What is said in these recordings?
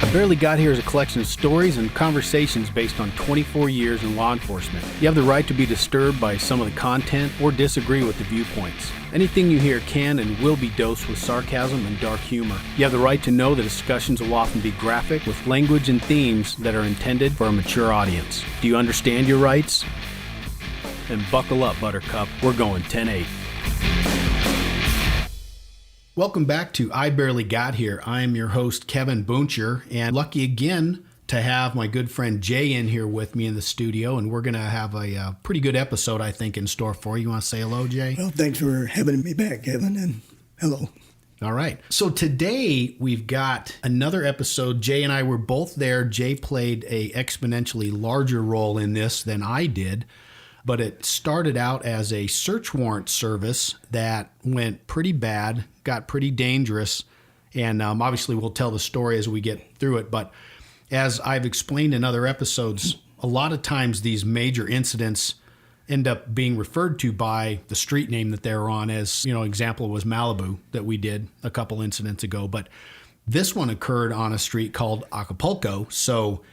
I Barely Got Here is a collection of stories and conversations based on 24 years in law enforcement. You have the right to be disturbed by some of the content or disagree with the viewpoints. Anything you hear can and will be dosed with sarcasm and dark humor. You have the right to know that discussions will often be graphic with language and themes that are intended for a mature audience. Do you understand your rights? Then buckle up, Buttercup. We're going 10-8. Welcome back to I Barely Got Here. I'm your host, Kevin Booncher, and lucky again to have my good friend Jay in here with me in the studio, and we're going to have a pretty good episode, I think, in store for you. You want to say hello, Jay? Well, thanks for having me back, Kevin, and hello. All right. So today we've got another episode. Jay and I were both there. Jay played a exponentially larger role in this than I did. But it started out as a search warrant service that went pretty bad, got pretty dangerous, and obviously we'll tell the story as we get through it. But as I've explained in other episodes, a lot of times these major incidents end up being referred to by the street name that they're on, as, you know, example was Malibu that we did a couple incidents ago. But this one occurred on a street called Acapulco, so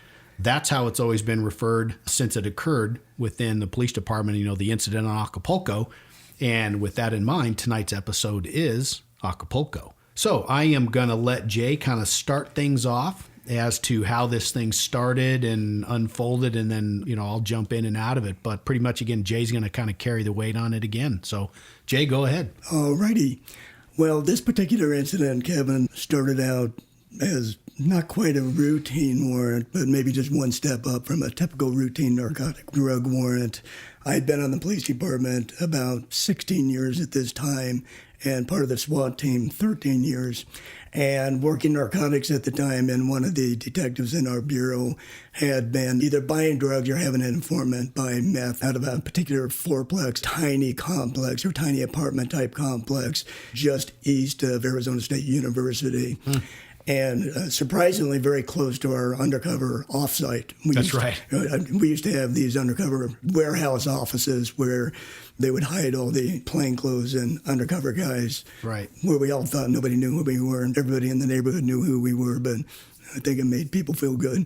that's how it's always been referred since it occurred within the police department, you know, the incident on Acapulco. And with that in mind, tonight's episode is Acapulco. So I am going to let Jay kind of start things off as to how this thing started and unfolded, and then, you know, I'll jump in and out of it. But pretty much, again, Jay's going to kind of carry the weight on it again. So, Jay, go ahead. All righty. Well, this particular incident, Kevin, started out as not quite a routine warrant, but maybe just one step up from a typical routine narcotic drug warrant. I had been on the police department about 16 years at this time, and part of the SWAT team 13 years, and working narcotics at the time. And one of the detectives in our bureau had been either buying drugs or having an informant buy meth out of a particular fourplex, tiny complex or tiny apartment type complex just east of Arizona State University. And surprisingly, very close to our undercover offsite. That's right. We used to have these undercover warehouse offices where they would hide all the plainclothes and undercover guys. Right. Where we all thought nobody knew who we were, and everybody in the neighborhood knew who we were, but I think it made people feel good.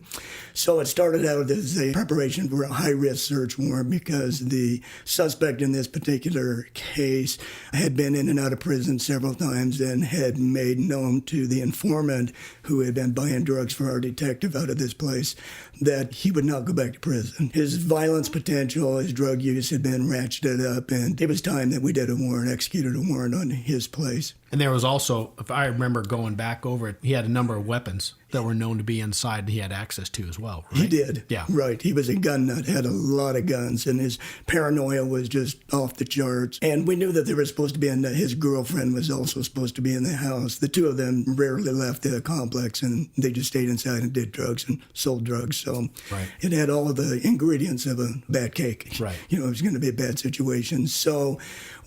So it started out as a preparation for a high-risk search warrant because the suspect in this particular case had been in and out of prison several times and had made known to the informant who had been buying drugs for our detective out of this place that he would not go back to prison. His violence potential, his drug use had been ratcheted up, and it was time that we did a warrant, executed a warrant on his place. And there was also, if I remember going back over it, he had a number of weapons that were known to be inside he had access to as well, right? He did. Yeah. Right. He was a gun nut, had a lot of guns, and his paranoia was just off the charts. And we knew that they were supposed to be in his girlfriend was also supposed to be in the house. The two of them rarely left the complex, and they just stayed inside and did drugs and sold drugs. So right. It had all of the ingredients of a bad cake. Right. You know, it was going to be a bad situation. So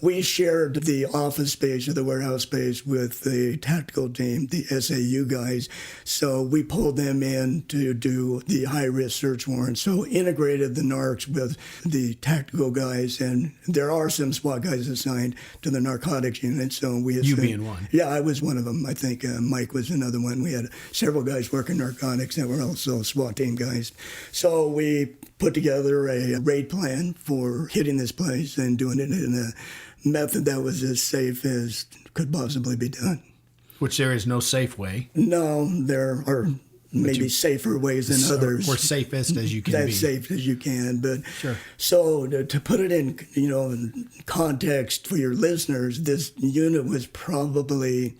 we shared the office space or the warehouse space with the tactical team, the SAU guys. So we pulled them in to do the high-risk search warrant. So integrated the narcs with the tactical guys, and there are some SWAT guys assigned to the narcotics unit. So we you being one. Yeah, I was one of them. I think Mike was another one. We had several guys working narcotics that were also SWAT team guys. So we put together a raid plan for hitting this place and doing it in a method that was as safe as could possibly be done. Which there is no safe way. No, there are maybe safer ways than others. Or safest as you can be. As safe as you can. But sure. So to put it in, you know, in context for your listeners, this unit was probably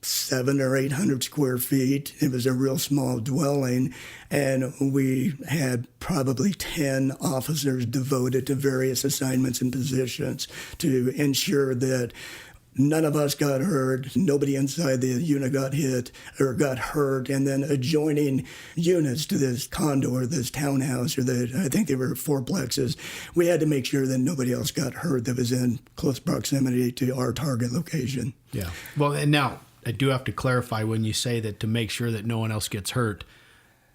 700 or 800 square feet. It was a real small dwelling, and we had probably 10 officers devoted to various assignments and positions to ensure that none of us got hurt, nobody inside the unit got hit or got hurt, and then adjoining units to this condo or this townhouse, or I think they were fourplexes, we had to make sure that nobody else got hurt that was in close proximity to our target location. Yeah. Well, and now I do have to clarify when you say that to make sure that no one else gets hurt,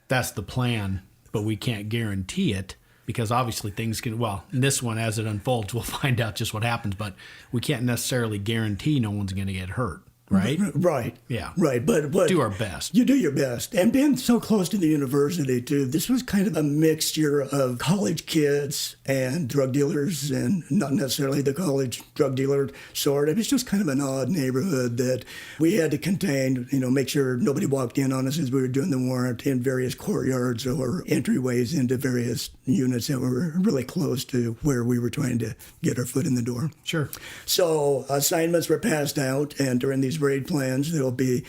that's the plan, but we can't guarantee it because obviously things can, well, in this one, as it unfolds, we'll find out just what happens, but we can't necessarily guarantee no one's going to get hurt, right? Right. Yeah. Right. But Do our best. You do your best. And being so close to the university, too, this was kind of a mixture of college kids and drug dealers, and not necessarily the college drug dealer sort. It was just kind of an odd neighborhood that we had to contain, make sure nobody walked in on us as we were doing the warrant in various courtyards or entryways into various units that were really close to where we were trying to get our foot in the door. Sure. So assignments were passed out, and during these raid plans, there'll be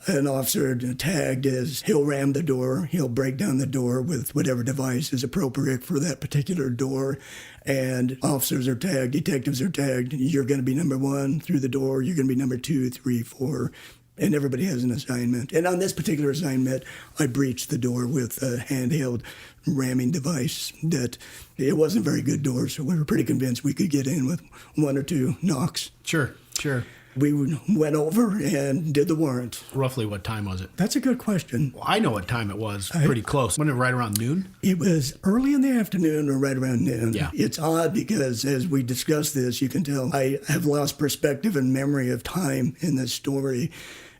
an officer tagged as he'll ram the door, he'll break down the door with whatever device is appropriate for that particular door. And officers are tagged, detectives are tagged. You're going to be number 1 through the door. You're going to be number 2, 3, 4. And everybody has an assignment. And on this particular assignment, I breached the door with a handheld ramming device that it wasn't a very good door, so we were pretty convinced we could get in with 1 or 2 knocks. Sure. We went over and did the warrant. Roughly what time was it? That's a good question. Well, I know what time it was. Pretty close. Wasn't it right around noon? It was early in the afternoon or right around noon. Yeah. It's odd because as we discuss this, you can tell I have lost perspective and memory of time in this story,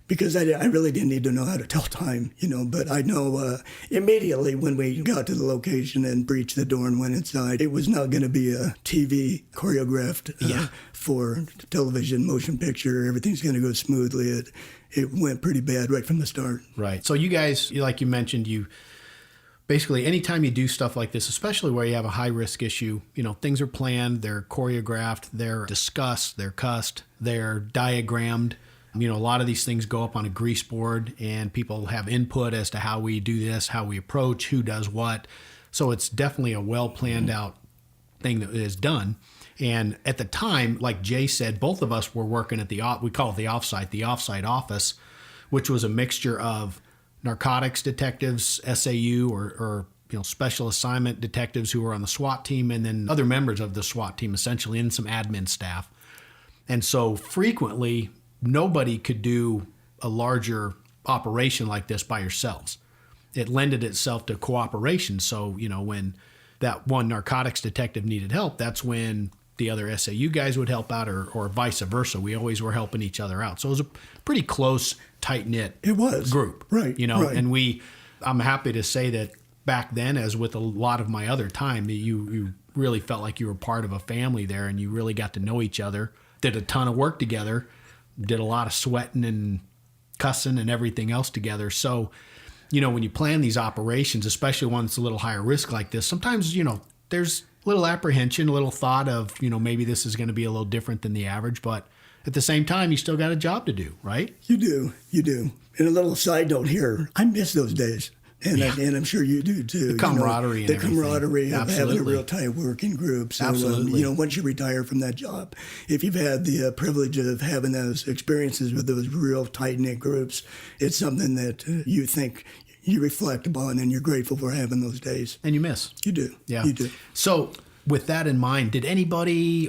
because I really didn't need to know how to tell time, but I know immediately when we got to the location and breached the door and went inside, it was not going to be a TV choreographed for television, motion picture. Everything's going to go smoothly. It went pretty bad right from the start. Right. So you guys, like you mentioned, you basically anytime you do stuff like this, especially where you have a high risk issue, things are planned, they're choreographed, they're discussed, they're cussed, they're diagrammed. A lot of these things go up on a grease board, and people have input as to how we do this, how we approach, who does what. So it's definitely a well planned out thing that is done. And at the time, like Jay said, both of us were working at we call it the offsite office, which was a mixture of narcotics detectives, SAU, or special assignment detectives who were on the SWAT team, and then other members of the SWAT team, essentially, and some admin staff. And so frequently, nobody could do a larger operation like this by yourselves. It lended itself to cooperation. So, when that one narcotics detective needed help, that's when the other SAU guys would help out, or vice versa. We always were helping each other out. So it was a pretty close, tight-knit group. Right. Right. And I'm happy to say that back then, as with a lot of my other time, you really felt like you were part of a family there, and you really got to know each other, did a ton of work together, did a lot of sweating and cussing and everything else together. So, when you plan these operations, especially one that's a little higher risk like this, sometimes, there's a little apprehension, a little thought of, maybe this is going to be a little different than the average. But at the same time, you still got a job to do, right? You do. And a little side note here, I miss those days. And I'm sure you do too. The camaraderie, the camaraderie of Absolutely. having a real tight working group. So, Absolutely. Once you retire from that job, if you've had the privilege of having those experiences with those real tight knit groups, it's something that you think you reflect upon, and you're grateful for having those days. And you miss. You do. Yeah. You do. So, with that in mind, did anybody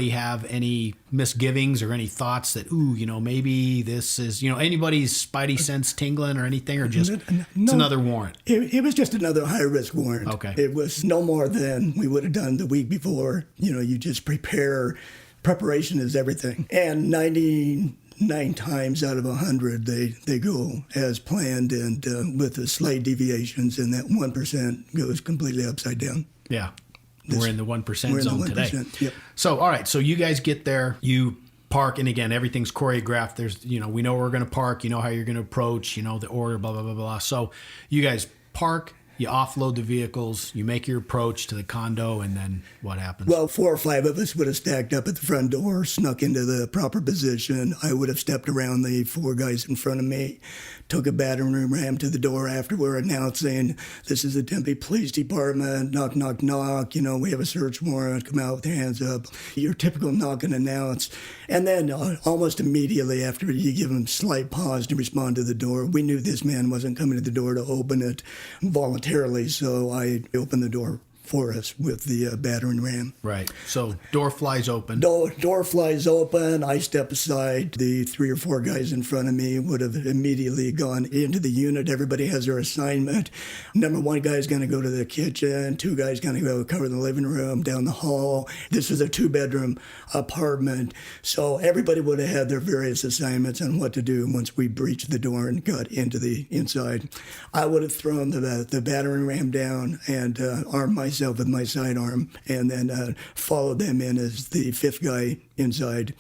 have any misgivings or any thoughts that, maybe this is, anybody's spidey sense tingling or anything, or just it's another warrant? It was just another high-risk warrant. Okay. It was no more than we would have done the week before. You just prepare. Preparation is everything. And 99 times out of 100, they go as planned, and with the slight deviations, and that 1% goes completely upside down. Yeah. We're in the 1% zone today. Yep. So, all right. So you guys get there, you park, and again, everything's choreographed. There's, we know where we're going to park, how you're going to approach, the order, blah, blah, blah, blah. So you guys park, you offload the vehicles, you make your approach to the condo, and then what happens? Well, 4 or 5 of us would have stacked up at the front door, snuck into the proper position. I would have stepped around the 4 guys in front of me, took a battering ram to the door after we're announcing, this is the Tempe Police Department, knock, knock, knock, we have a search warrant, come out with your hands up. Your typical knock and announce. And then almost immediately after you give them slight pause to respond to the door, we knew this man wasn't coming to the door to open it voluntarily, so I opened the door for us with the battering ram. Right. So door flies open. Door flies open. I step aside. The 3 or 4 guys in front of me would have immediately gone into the unit. Everybody has their assignment. Number 1 guy is going to go to the kitchen. 2 guys going to go cover the living room, down the hall. This was a 2-bedroom apartment. So everybody would have had their various assignments on what to do once we breached the door and got into the inside. I would have thrown the battering ram down and armed myself with my sidearm, and then followed them in as the 5th guy inside.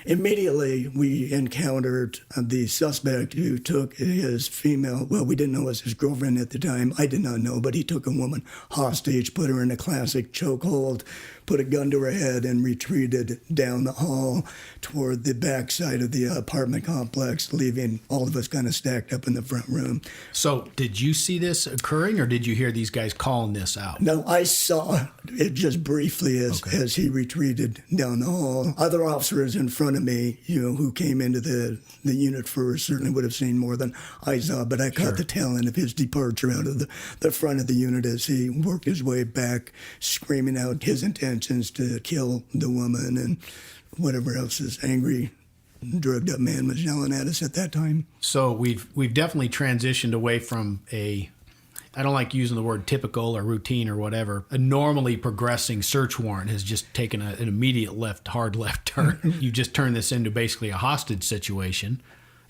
Immediately, we encountered the suspect who took his female, well, we didn't know it was his girlfriend at the time. I did not know, but he took a woman hostage, put her in a classic chokehold, put a gun to her head, and retreated down the hall toward the back side of the apartment complex, leaving all of us kind of stacked up in the front room. So did you see this occurring, or did you hear these guys calling this out? No, I saw it just briefly as he retreated down the hall. Other officers in front of me, who came into the unit first, certainly would have seen more than I saw, but I caught the tail end of his departure out of the front of the unit as he worked his way back, screaming out his intentions to kill the woman and whatever else this angry, drugged up man was yelling at us at that time. So we've definitely transitioned away from I don't like using the word typical or routine or whatever. A normally progressing search warrant has just taken an immediate hard left turn. You just turn this into basically a hostage situation.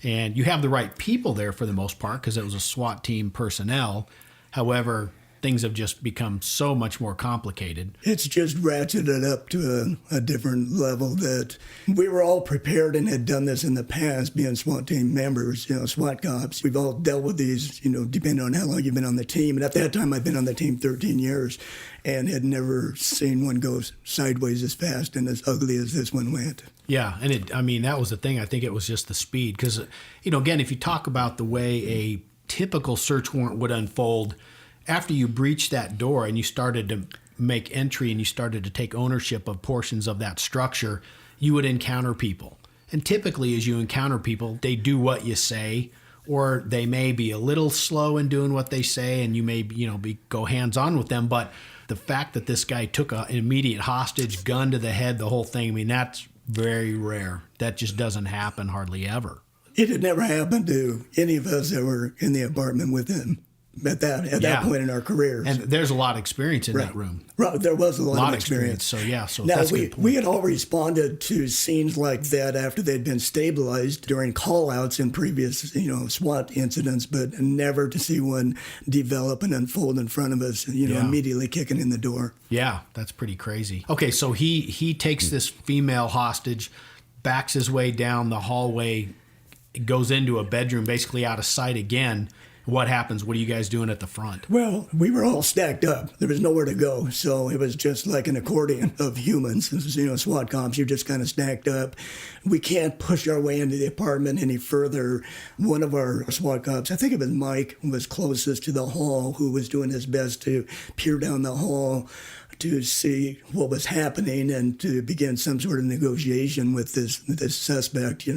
And you have the right people there for the most part because it was a SWAT team personnel. However, things have just become so much more complicated. It's just ratcheted up to a different level that we were all prepared and had done this in the past, being SWAT team members, SWAT cops. We've all dealt with these, depending on how long you've been on the team. And at that time, I'd been on the team 13 years and had never seen one go sideways as fast and as ugly as this one went. Yeah, and that was the thing. I think it was just the speed. Because, again, if you talk about the way a typical search warrant would unfold, after you breached that door and you started to make entry and you started to take ownership of portions of that structure, you would encounter people. And typically as you encounter people, they do what you say, or they may be a little slow in doing what they say and you may, go hands-on with them. But the fact that this guy took an immediate hostage, gun to the head, the whole thing, that's very rare. That just doesn't happen hardly ever. It had never happened to any of us that were in the apartment with him. At that point in our careers. And there's a lot of experience in that room. Right, there was a lot of experience. So now, that's a good point. We had all responded to scenes like that after they'd been stabilized during call-outs in previous, SWAT incidents, but never to see one develop and unfold in front of us, immediately kicking in the door. Yeah, that's pretty crazy. Okay, so he takes this female hostage, backs his way down the hallway, goes into a bedroom, basically out of sight again. What happens? What are you guys doing at the front? Well, we were all stacked up. There was nowhere to go. So it was just like an accordion of humans. This is, SWAT cops, you're just kind of stacked up. We can't push our way into the apartment any further. One of our SWAT cops, I think it was Mike, was closest to the hall, who was doing his best to peer down the hall to see what was happening and to begin some sort of negotiation with this suspect,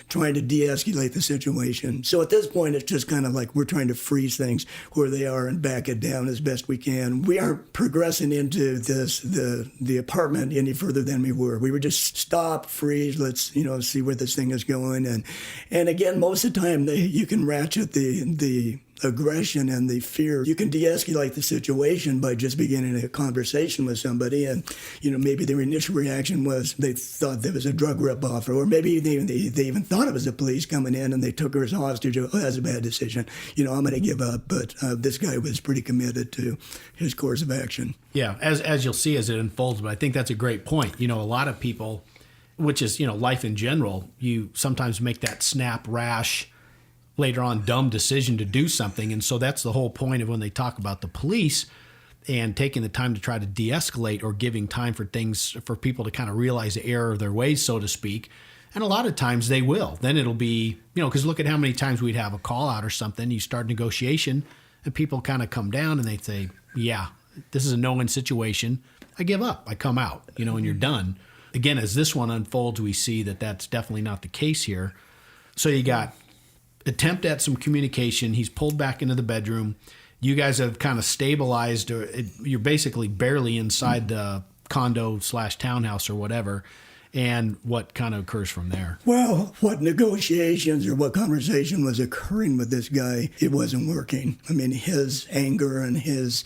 trying to de-escalate the situation. So at this point, it's just kind of like we're trying to freeze things where they are and back it down as best we can. We aren't progressing into the apartment any further than we were. We were just stop, freeze, let's, see where this thing is going. And again, most of the time, you can ratchet the aggression and the fear. You can de-escalate the situation by just beginning a conversation with somebody, and maybe their initial reaction was they thought there was a drug ripoff, or maybe they even thought it was the police coming in and they took her as hostage. Oh, that's a bad decision. I'm going to give up. But this guy was pretty committed to his course of action. Yeah, as you'll see as it unfolds. But I think that's a great point. A lot of people, which is life in general, you sometimes make that snap, rash, later on dumb decision to do something. And so that's the whole point of when they talk about the police and taking the time to try to de-escalate, or giving time for people to kind of realize the error of their ways, so to speak. And a lot of times they will. Then it'll be, because look at how many times we'd have a call out or something, you start negotiation and people kind of come down and they say, yeah, this is a no-win situation. I give up. I come out, and you're done. Again, as this one unfolds, we see that that's definitely not the case here. So you got attempt at some communication. He's pulled back into the bedroom. you guys have kind of stabilized, or you're basically barely inside the condo/townhouse or whatever. And what kind of occurs from there? Well, what negotiations or what conversation was occurring with this guy, it wasn't working. I mean, his anger and his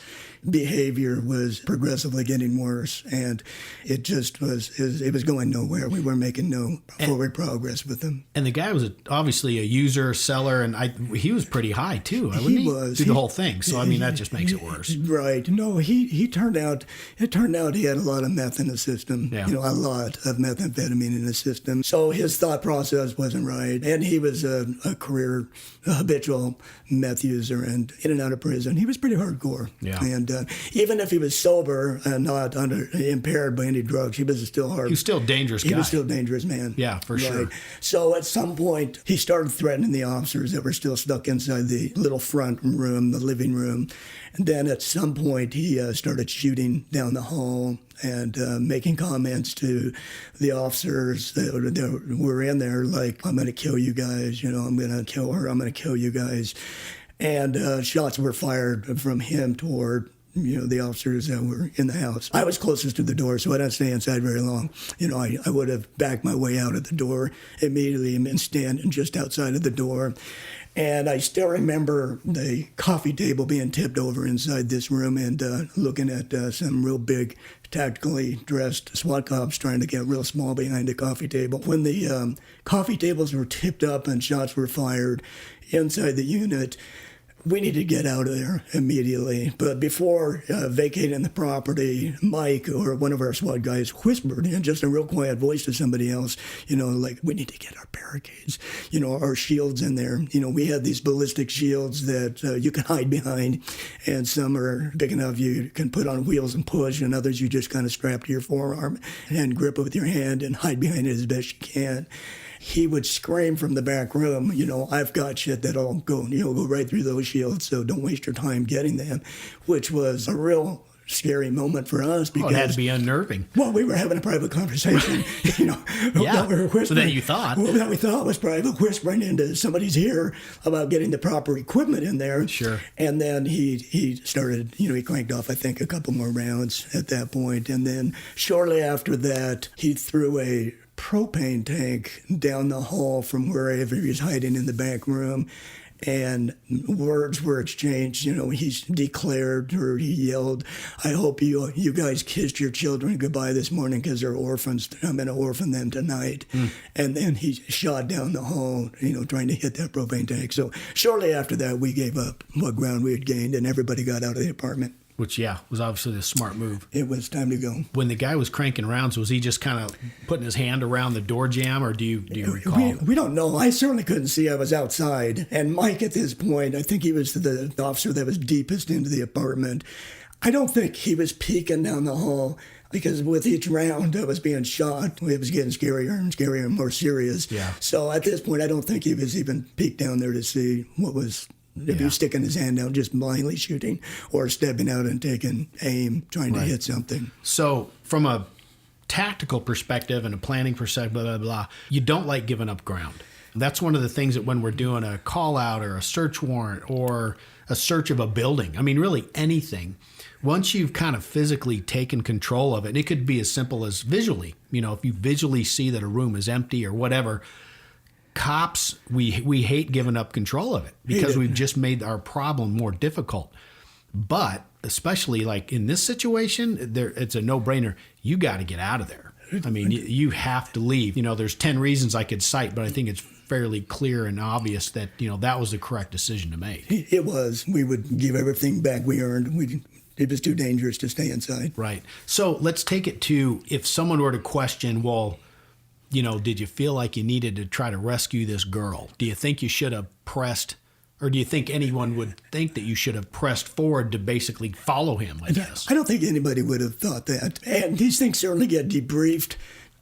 behavior was progressively getting worse, and it just it was going nowhere. We were making no forward progress with him. And the guy was obviously a user, seller, and he was pretty high too, wasn't he? He was. Through the whole thing. So, I mean, that just makes it worse. Right. No, it turned out he had a lot of meth in the system, Yeah. a lot of methamphetamine in the system. So his thought process wasn't right. And he was a career habitual meth user and in and out of prison. He was pretty hardcore. Yeah. And even if he was sober and not impaired by any drugs, he was still hard. He was still a dangerous guy. He was still a dangerous man. Yeah, for sure. So at some point, he started threatening the officers that were still stuck inside the little front room, the living room. And then at some point, he started shooting down the hall and making comments to the officers that were in there, like, I'm going to kill you guys, I'm going to kill her, I'm going to kill you guys. And shots were fired from him toward the officers that were in the house. I was closest to the door, so I didn't stay inside very long. I would have backed my way out of the door immediately and been standing just outside of the door. And I still remember the coffee table being tipped over inside this room and looking at some real big, tactically dressed SWAT cops trying to get real small behind the coffee table. When the coffee tables were tipped up and shots were fired inside the unit, we needed to get out of there immediately. But before vacating the property, Mike, or one of our SWAT guys, whispered in just a real quiet voice to somebody else, like, we need to get our barricades, our shields in there. We had these ballistic shields that you can hide behind, and some are big enough you can put on wheels and push, and others you just kind of strap to your forearm and grip it with your hand and hide behind it as best you can. He would scream from the back room, I've got shit that'll go right through those shields, so don't waste your time getting them, which was a real scary moment for us because it had to be unnerving. Well, we were having a private conversation, Yeah, we were whispering, so that you thought. Well, that we thought was private, whispering into somebody's ear about getting the proper equipment in there. Sure. And then he started, he cranked off, I think, a couple more rounds at that point. And then shortly after that, he threw a propane tank down the hall from wherever he was hiding in the back room, and words were exchanged. He's declared, or he yelled, I hope you guys kissed your children goodbye this morning because they're orphans. I'm going to orphan them tonight. And then he shot down the hall, trying to hit that propane tank. So shortly after that, we gave up what ground we had gained, and everybody got out of the apartment. Which, was obviously the smart move. It was time to go. When the guy was cranking rounds, was he just kind of putting his hand around the door jamb, or do you recall? We don't know. I certainly couldn't see. I was outside. And Mike, at this point, I think he was the officer that was deepest into the apartment. I don't think he was peeking down the hall, because with each round that was being shot, it was getting scarier and scarier and more serious. Yeah. So at this point, I don't think he was even peeked down there to see what was... If he was sticking his hand down, just blindly shooting, or stepping out and taking aim, trying to hit something. So from a tactical perspective and a planning perspective, blah, blah, blah, you don't like giving up ground. That's one of the things that when we're doing a call out or a search warrant or a search of a building, I mean, really anything, once you've kind of physically taken control of it, and it could be as simple as visually, if you visually see that a room is empty or whatever, cops, we hate giving up control of it because we've just made our problem more difficult. But especially like in this situation, it's a no-brainer. You got to get out of there. I mean, you have to leave. There's 10 reasons I could cite, but I think it's fairly clear and obvious that, that was the correct decision to make. It was. We would give everything back we earned. It was too dangerous to stay inside. Right. So let's take it to, if someone were to question, well, did you feel like you needed to try to rescue this girl? Do you think you should have pressed, or do you think anyone would think that you should have pressed forward to basically follow him like this? I don't think anybody would have thought that. And these things certainly get debriefed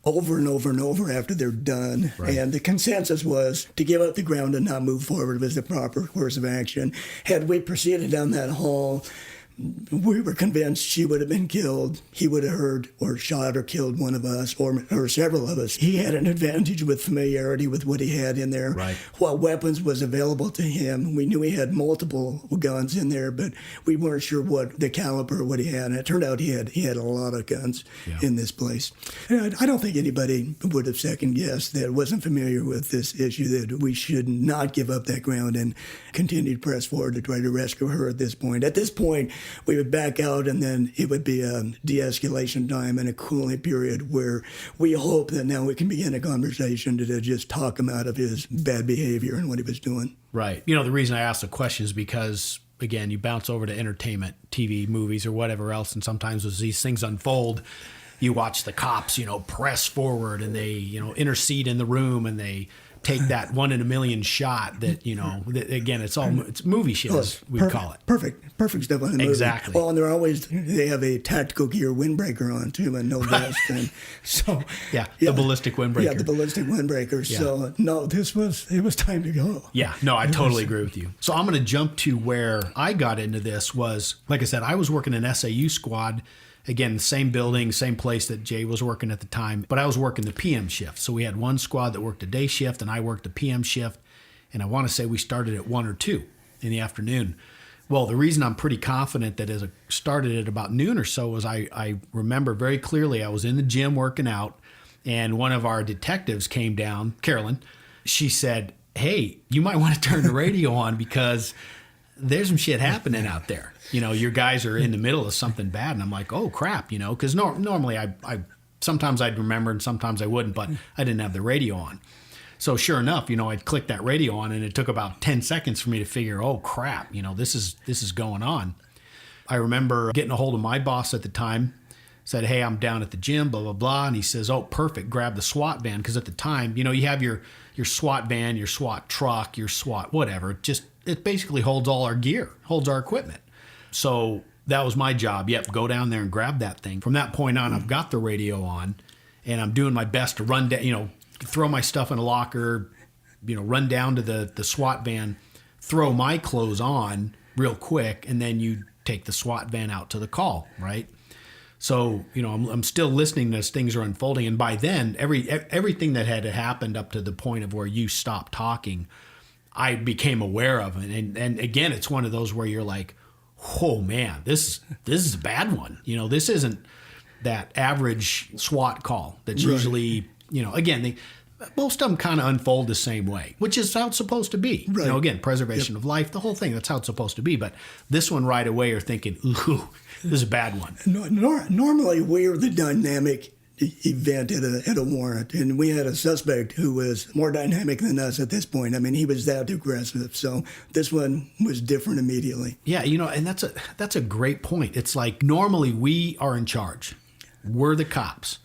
over and over and over after they're done. Right. And the consensus was to give up the ground and not move forward was the proper course of action. Had we proceeded down that hall, we were convinced she would have been killed. He would have hurt or shot or killed one of us or several of us. He had an advantage with familiarity with what he had in there. Right. What weapons was available to him. We knew he had multiple guns in there, but we weren't sure what the caliber, what he had. And it turned out he had a lot of guns in this place. And I don't think anybody would have second guessed that wasn't familiar with this issue, that we should not give up that ground and continue to press forward to try to rescue her at this point. At this point, we would back out, and then it would be a de-escalation time and a cooling period where we hope that now we can begin a conversation to just talk him out of his bad behavior and what he was doing. Right. You know, the reason I asked the question is because, again, you bounce over to entertainment, TV, movies, or whatever else, and sometimes as these things unfold, you watch the cops, press forward, and they, intercede in the room, and they take that 1 in a million shot that, again, it's movie shit, as we call it. Perfect stuff on the movie. Exactly. Well, and they have a tactical gear windbreaker on too, and no vest. And so, the ballistic windbreaker. Yeah, the ballistic windbreaker. Yeah. So, no, it was time to go. Yeah, no, I totally agree with you. So I'm going to jump to where I got into this was, like I said, I was working an SAU squad. Again, same building, same place that Jay was working at the time, but I was working the PM shift. So we had one squad that worked a day shift, and I worked the PM shift. And I want to say we started at 1 or 2 in the afternoon. Well, the reason I'm pretty confident that as it started at about noon or so was I remember very clearly I was in the gym working out, and one of our detectives came down, Carolyn. She said, "Hey, you might want to turn the radio on because there's some shit happening out there. Your guys are in the middle of something bad." And I'm like, oh, crap, because normally I sometimes I'd remember and sometimes I wouldn't, but I didn't have the radio on. So sure enough, I'd click that radio on, and it took about 10 seconds for me to figure, oh, crap, this is going on. I remember getting a hold of my boss at the time, said, "Hey, I'm down at the gym, blah, blah, blah." And he says, "Oh, perfect, grab the SWAT van." Because at the time, you have your SWAT van, your SWAT truck, your SWAT whatever. It basically holds all our gear, holds our equipment. So that was my job. Yep, go down there and grab that thing. From that point on, I've got the radio on, and I'm doing my best to run down, throw my stuff in a locker, run down to the SWAT van, throw my clothes on real quick, and then you take the SWAT van out to the call, right? So, I'm still listening as things are unfolding. And by then, everything that had happened up to the point of where you stopped talking, I became aware of it. And again, it's one of those where you're like, oh man, this is a bad one. This isn't that average SWAT call that's usually, again, most of them kind of unfold the same way, which is how it's supposed to be. Right. Again, preservation of life, the whole thing, that's how it's supposed to be. But this one right away, you're thinking, ooh, this is a bad one. Normally, we're the dynamic event at a warrant, and we had a suspect who was more dynamic than us at this point. I mean, he was that aggressive, so this one was different immediately. Yeah, and that's a great point. It's like normally we are in charge. We're the cops.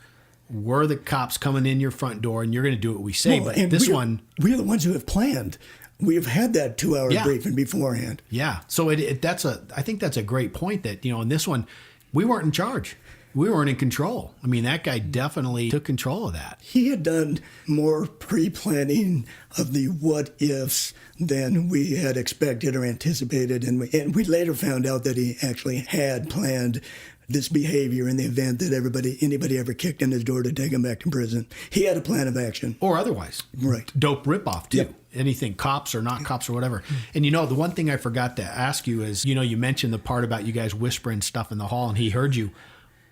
We're the cops coming in your front door, and you're going to do what we say. Well, but this one, we're the ones who have planned. We have had that 2-hour briefing beforehand. Yeah, so I think that's a great point that in this one, we weren't in charge. We weren't in control. I mean, that guy definitely took control of that. He had done more pre-planning of the what-ifs than we had expected or anticipated. And we later found out that he actually had planned this behavior in the event that anybody ever kicked in his door to take him back to prison. He had a plan of action. Or otherwise. Right. Dope ripoff, too. Yep. Anything the or not cops or whatever. And the one thing I forgot to ask you is, you mentioned the part about you guys whispering stuff in the hall and he heard you.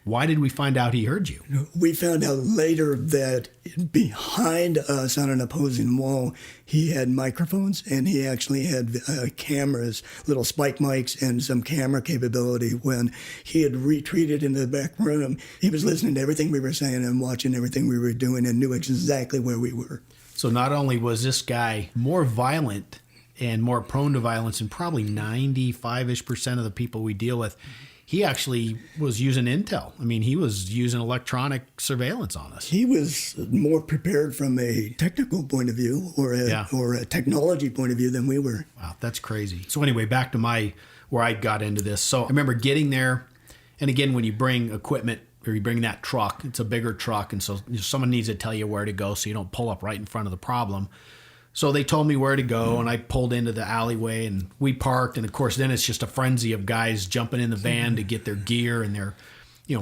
Why did we find out he heard you? We found out later that behind us on an opposing wall, he had microphones, and he actually had cameras, little spike mics, and some camera capability. When he had retreated into the back room, he was listening to everything we were saying and watching everything we were doing and knew exactly where we were. So not only was this guy more violent and more prone to violence than probably 95-ish% of the people we deal with, he actually was using intel. I mean, he was using electronic surveillance on us. He was more prepared from a technical point of view or a technology point of view than we were. Wow, that's crazy. So anyway, back to where I got into this. So I remember getting there, and again, when you bring equipment or you bring that truck, it's a bigger truck, and so someone needs to tell you where to go so you don't pull up right in front of the problem. So they told me where to go, and I pulled into the alleyway, and we parked. And of course, then it's just a frenzy of guys jumping in the van to get their gear and their,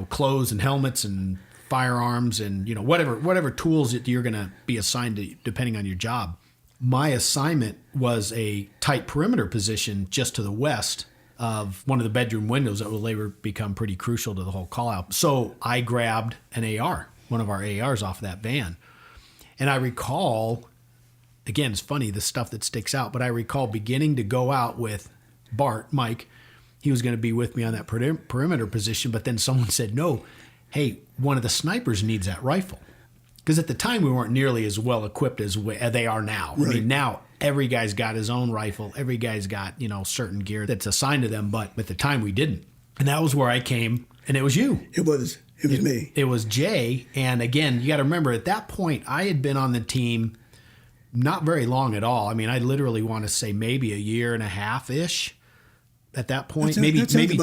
clothes and helmets and firearms and whatever tools that you're going to be assigned to depending on your job. My assignment was a tight perimeter position just to the west of one of the bedroom windows that will later become pretty crucial to the whole call out. So I grabbed an AR, one of our ARs off of that van, and I recall. Again, it's funny, the stuff that sticks out, but I recall beginning to go out with Mike. He was going to be with me on that perimeter position, but then someone said, no, hey, one of the snipers needs that rifle. Because at the time, we weren't nearly as well equipped as they are now. Right. I mean, now every guy's got his own rifle. Every guy's got, certain gear that's assigned to them, but at the time we didn't. And that was where I came, and it was you. It was me. It was Jay. And again, you got to remember, at that point, I had been on the team not very long at all. I mean, I literally want to say maybe a year and a half-ish at that point. Maybe 2 years.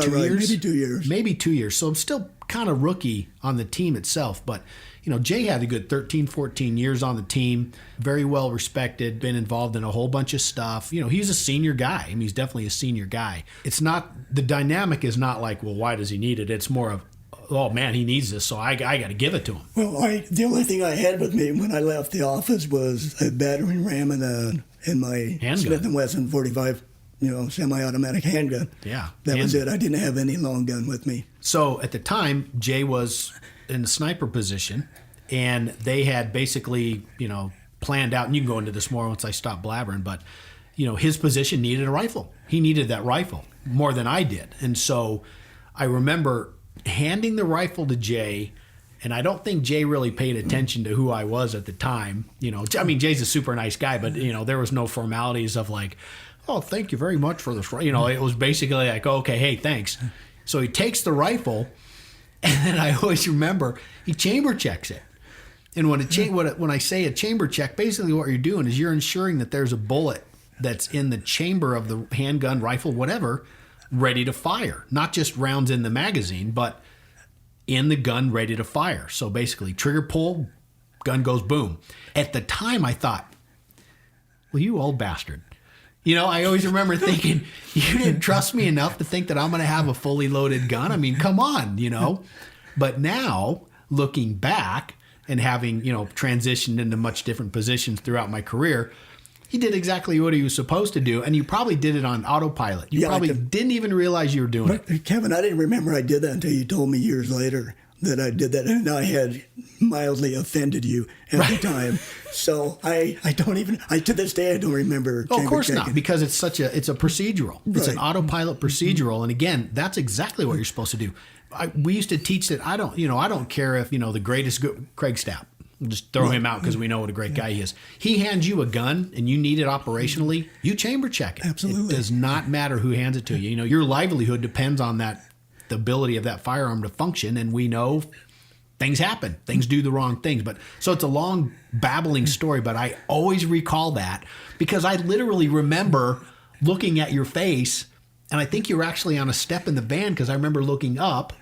Maybe 2 years. Maybe 2 years. So I'm still kind of rookie on the team itself. But, Jay had a good 13, 14 years on the team. Very well respected, been involved in a whole bunch of stuff. He's a senior guy. I mean, he's definitely a senior guy. It's not, the dynamic is not like, well, why does he need it? It's more of, oh man, he needs this, so I got to give it to him. Well, the only thing I had with me when I left the office was a battering ram and my handgun. Smith & Wesson 45, semi-automatic handgun. Yeah. That was it. I didn't have any long gun with me. So at the time, Jay was in the sniper position, and they had basically, planned out, and you can go into this more once I stop blabbering, but, his position needed a rifle. He needed that rifle more than I did. And so I remember handing the rifle to Jay, and I don't think Jay really paid attention to who I was at the time. I mean, Jay's a super nice guy, but, there was no formalities of like, oh, thank you very much for this. It was basically like, okay, hey, thanks. So he takes the rifle, and then I always remember he chamber checks it. And when I say a chamber check, basically what you're doing is you're ensuring that there's a bullet that's in the chamber of the handgun, rifle, whatever, ready to fire. Not just rounds in the magazine, but in the gun ready to fire. So basically, trigger pull, gun goes boom. At the time, I thought, well, you old bastard. I always remember thinking, you didn't trust me enough to think that I'm going to have a fully loaded gun. I mean, come on, But now, looking back and having, transitioned into much different positions throughout my career, he did exactly what he was supposed to do, and you probably did it on autopilot. You probably didn't even realize you were doing it. Kevin, I didn't remember I did that until you told me years later that I did that, and I had mildly offended you at the time. So I to this day, I don't remember. Oh, of course not, because it's it's a procedural. It's an autopilot procedural, and again, that's exactly what you're supposed to do. We used to teach that I don't care if, the greatest, Craig Stapp. We'll just throw him out because we know what a great guy he is. He hands you a gun and you need it operationally, you chamber check it. Absolutely. It does not matter who hands it to you. Your livelihood depends on the ability of that firearm to function, and we know things happen. Things do the wrong things. So it's a long babbling story, but I always recall that because I literally remember looking at your face, and I think you were actually on a step in the van because I remember looking up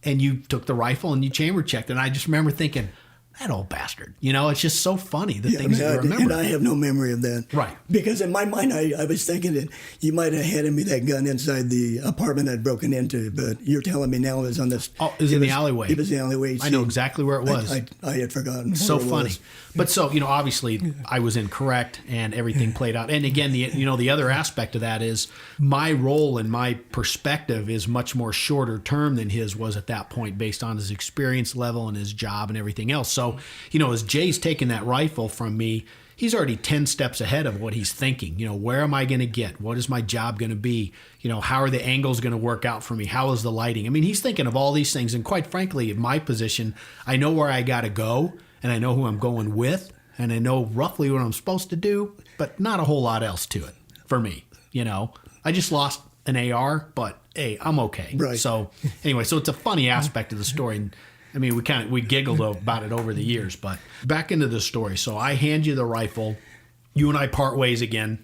and you took the rifle and you chamber checked, and I just remember thinking, that old bastard. It's just so funny, the things that you remember. And I have no memory of that. Right. Because in my mind, I was thinking that you might have handed me that gun inside the apartment I'd broken into, but you're telling me now it was on this. Oh, it was in the alleyway. It was in the alleyway. I know exactly where it was. I had forgotten. So funny. But so, obviously I was incorrect and everything played out. And again, the other aspect of that is my role and my perspective is much more shorter term than his was at that point based on his experience level and his job and everything else. So, as Jay's taking that rifle from me, he's already 10 steps ahead of what he's thinking. Where am I going to get? What is my job going to be? How are the angles going to work out for me? How is the lighting? I mean, he's thinking of all these things. And quite frankly, in my position, I know where I got to go, and I know who I'm going with, and I know roughly what I'm supposed to do, but not a whole lot else to it for me. I just lost an AR, but hey, I'm okay. Right. So anyway, so it's a funny aspect of the story. I mean, we giggled about it over the years, but back into the story. So I hand you the rifle. You and I part ways again.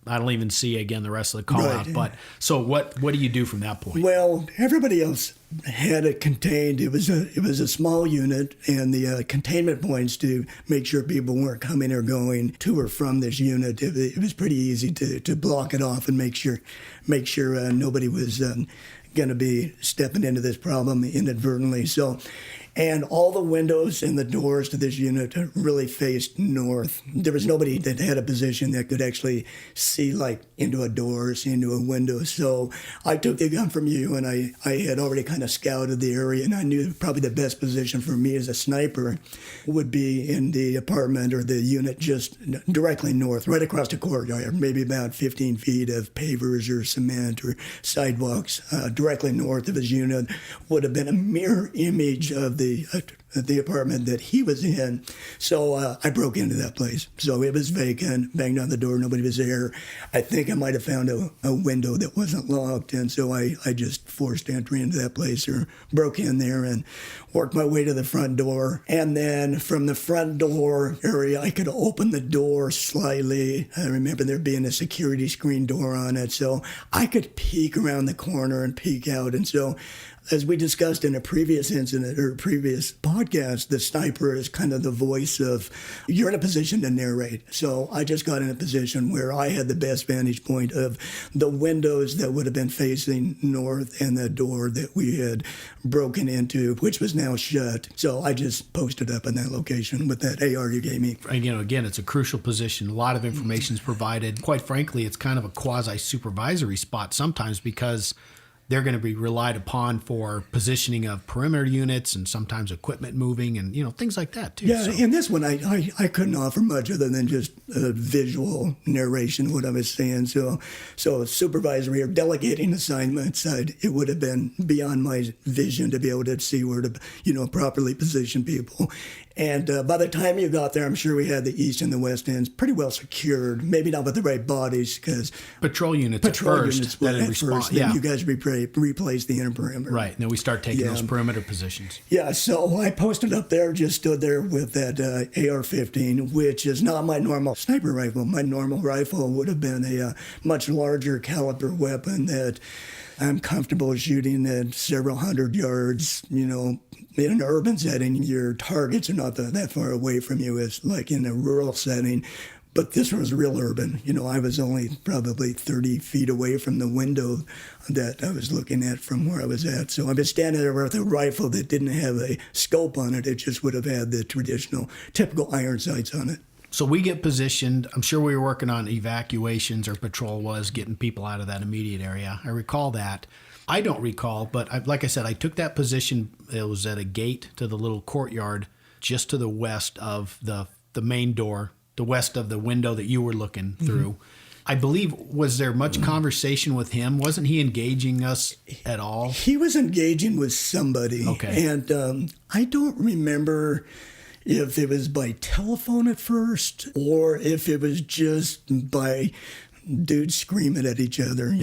I don't even see again the rest of the call out. Right. But so what do you do from that point? Well, everybody else had it contained. It was a small unit, and the containment points to make sure people weren't coming or going to or from this unit. It was pretty easy to block it off and make sure nobody was going to be stepping into this problem inadvertently. So, and all the windows and the doors to this unit really faced north. There was nobody that had a position that could actually see like into a door or see into a window. So I took the gun from you, and I had already kind of scouted the area, and I knew probably the best position for me as a sniper would be in the apartment or the unit just directly north, right across the courtyard, maybe about 15 feet of pavers or cement or sidewalks. Directly north of his unit would have been a mirror image of the apartment that he was in. So I broke into that place. So it was vacant, banged on the door, nobody was there. I think I might have found a window that wasn't locked, and so I just forced entry into that place, or broke in there and worked my way to the front door. And then from the front door area, I could open the door slightly. I remember there being a security screen door on it, so I could peek around the corner and peek out. And so, as we discussed in a previous incident or previous podcast, the sniper is kind of the voice of, you're in a position to narrate. So I just got in a position where I had the best vantage point of the windows that would have been facing north and the door that we had broken into, which was now shut. So I just posted up in that location with that AR you gave me. And, again, it's a crucial position. A lot of information is provided. Quite frankly, it's kind of a quasi-supervisory spot sometimes, because they're going to be relied upon for positioning of perimeter units and sometimes equipment moving and, things like that too. Yeah, So, in this one, I couldn't offer much other than just visual narration, what I was saying. So supervisory or delegating assignments, it would have been beyond my vision to be able to see where to, properly position people. And by the time you got there, I'm sure we had the east and the west ends pretty well secured. Maybe not with the right bodies, because patrol units at first. Then you guys replaced the inner perimeter. Right. And then we start taking those perimeter positions. Yeah, so I posted up there, just stood there with that AR-15, which is not my normal sniper rifle. My normal rifle would have been a much larger caliber weapon that I'm comfortable shooting at several hundred yards. In an urban setting, your targets are not that far away from you as like in a rural setting. But this was real urban. I was only probably 30 feet away from the window that I was looking at from where I was at. So I was standing there with a rifle that didn't have a scope on it. It just would have had the traditional, typical iron sights on it. So we get positioned. I'm sure we were working on evacuations, or patrol was getting people out of that immediate area. I recall that. I don't recall, but like I said, I took that position. It was at a gate to the little courtyard just to the west of the main door, the west of the window that you were looking through. Mm-hmm. I believe, was there much conversation with him? Wasn't he engaging us at all? He was engaging with somebody. Okay. And I don't remember if it was by telephone at first or if it was just by dudes screaming at each other,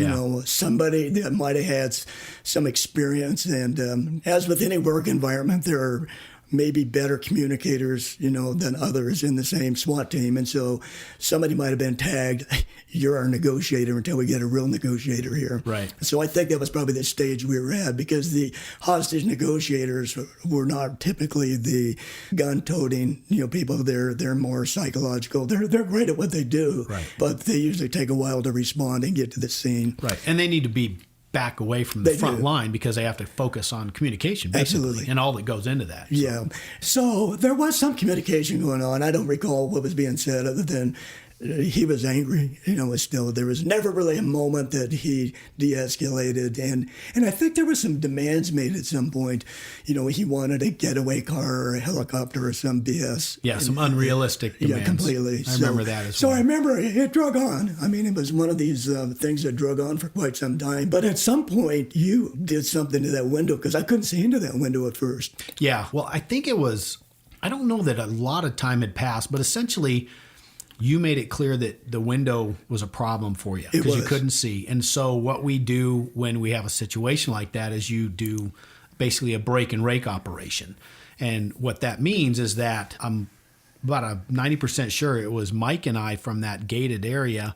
somebody that might have had some experience. And as with any work environment, there are maybe better communicators, than others in the same SWAT team. And so somebody might have been tagged, you're our negotiator until we get a real negotiator here. Right. So I think that was probably the stage we were at, because the hostage negotiators were not typically the gun-toting, people. They're more psychological. They're great at what they do, right, but they usually take a while to respond and get to the scene. Right. And they need to be back away from the front line, because they have to focus on communication, basically. Absolutely. And all that goes into that. So. Yeah. So there was some communication going on. I don't recall what was being said other than he was angry, still. There was never really a moment that he de-escalated. And I think there were some demands made at some point. He wanted a getaway car or a helicopter or some BS. Yeah, some unrealistic demands. Yeah, completely. I remember that as well. So I remember it drug on. I mean, it was one of these things that drug on for quite some time. But at some point, you did something to that window, because I couldn't see into that window at first. Yeah, well, I think it was, I don't know that a lot of time had passed, but essentially you made it clear that the window was a problem for you because you couldn't see. And so what we do when we have a situation like that is you do basically a break and rake operation. And what that means is that I'm about 90% sure it was Mike and I from that gated area.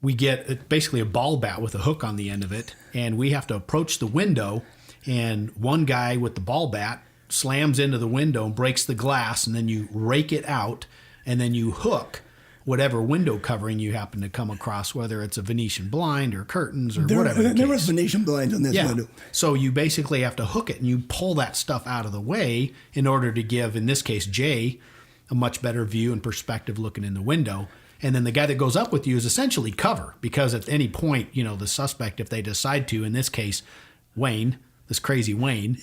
we get basically a ball bat with a hook on the end of it, and we have to approach the window, and one guy with the ball bat slams into the window and breaks the glass, and then you rake it out, and then you hook whatever window covering you happen to come across, whether it's a Venetian blind or curtains or whatever. There was Venetian blinds on this window. So you basically have to hook it, and you pull that stuff out of the way in order to give, in this case, Jay, a much better view and perspective looking in the window. And then the guy that goes up with you is essentially cover, because at any point, the suspect, if they decide to, in this case, Wayne, this crazy Wayne,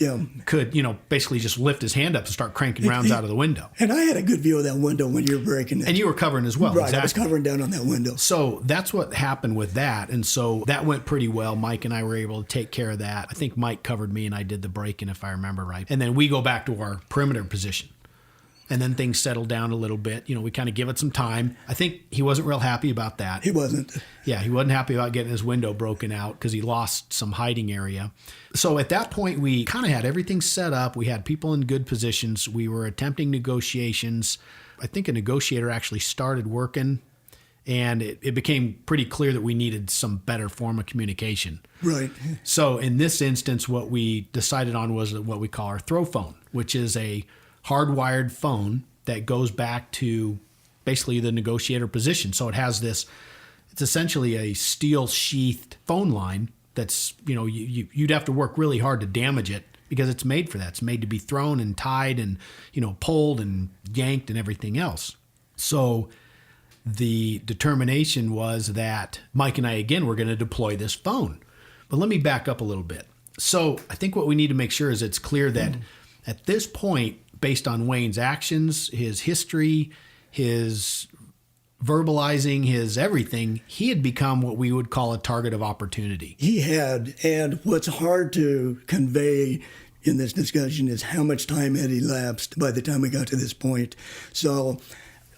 could, basically just lift his hand up and start cranking rounds out of the window. And I had a good view of that window when you were breaking it. And you were covering as well. Right, exactly. I was covering down on that window. So that's what happened with that. And so that went pretty well. Mike and I were able to take care of that. I think Mike covered me and I did the breaking, if I remember right. And then we go back to our perimeter position. And then things settle down a little bit. We kind of give it some time. I think he wasn't real happy about that. He wasn't. Yeah, he wasn't happy about getting his window broken out because he lost some hiding area. So at that point, we kind of had everything set up. We had people in good positions. We were attempting negotiations. I think a negotiator actually started working, and it became pretty clear that we needed some better form of communication. Right. So in this instance, what we decided on was what we call our throw phone, which is a hardwired phone that goes back to basically the negotiator position. So it has this, it's essentially a steel sheathed phone line that's, you'd have to work really hard to damage it because it's made for that. It's made to be thrown and tied and, pulled and yanked and everything else. So the determination was that Mike and I, again, were going to deploy this phone. But let me back up a little bit. So I think what we need to make sure is it's clear that at this point, based on Wayne's actions, his history, his verbalizing, his everything, he had become what we would call a target of opportunity. He had, and what's hard to convey in this discussion is how much time had elapsed by the time we got to this point. So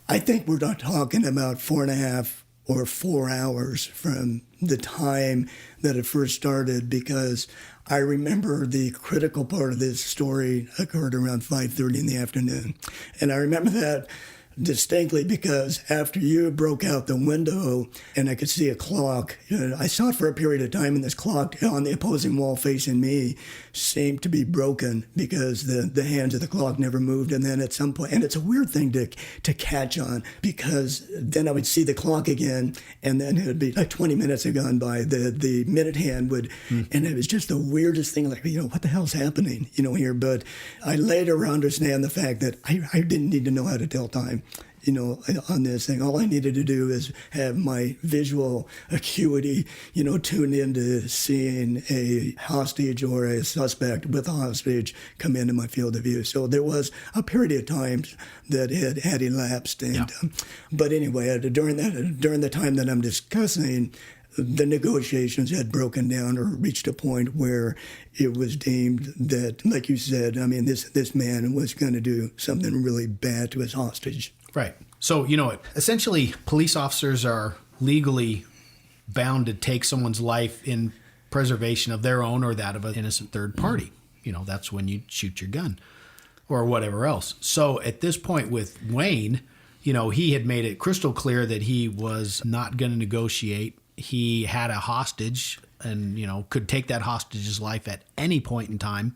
I think we're not talking about 4.5 or 4 hours from the time that it first started, because I remember the critical part of this story occurred around 5:30 in the afternoon. And I remember that distinctly because after you broke out the window and I could see a clock, I saw it for a period of time, and this clock on the opposing wall facing me seemed to be broken because the hands of the clock never moved. And then at some point, and it's a weird thing to catch on, because then I would see the clock again, and then it would be like 20 minutes had gone by. The minute hand would, and it was just the weirdest thing, like, what the hell's happening, here. But I later understand the fact that I didn't need to know how to tell time. On this thing, all I needed to do is have my visual acuity, tuned into seeing a hostage or a suspect with a hostage come into my field of view. So there was a period of time that had elapsed. And, but anyway, during the time that I'm discussing, the negotiations had broken down or reached a point where it was deemed that, like you said, this man was going to do something really bad to his hostage. Right. So, essentially, police officers are legally bound to take someone's life in preservation of their own or that of an innocent third party. That's when you shoot your gun or whatever else. So at this point with Wayne, he had made it crystal clear that he was not going to negotiate. He had a hostage and, could take that hostage's life at any point in time.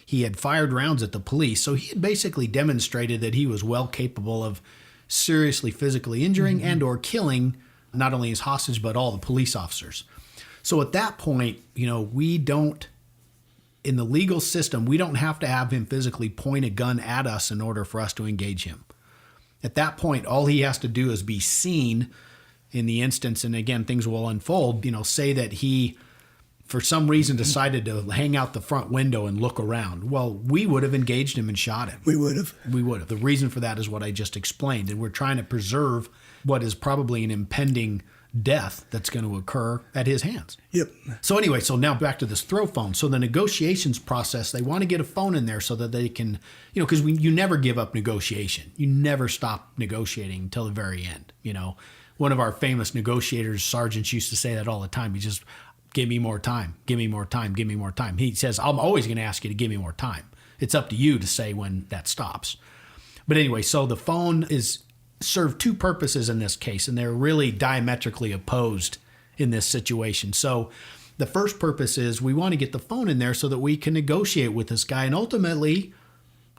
He had fired rounds at the police. So he had basically demonstrated that he was well capable of seriously physically injuring and or killing not only his hostage, but all the police officers. So at that point, we don't, in the legal system, we don't have to have him physically point a gun at us in order for us to engage him. At that point, all he has to do is be seen in the instance, and again, things will unfold, say that he, for some reason, decided to hang out the front window and look around. Well, we would have engaged him and shot him. We would have. The reason for that is what I just explained. And we're trying to preserve what is probably an impending death that's going to occur at his hands. Yep. So anyway, so now back to this throw phone. So the negotiations process, they want to get a phone in there so that they can, because you never give up negotiation. You never stop negotiating until the very end. One of our famous negotiators, sergeants, used to say that all the time. He just, give me more time, give me more time, give me more time. He says, I'm always going to ask you to give me more time. It's up to you to say when that stops. But anyway, so the phone served two purposes in this case, and they're really diametrically opposed in this situation. So the first purpose is we want to get the phone in there so that we can negotiate with this guy and ultimately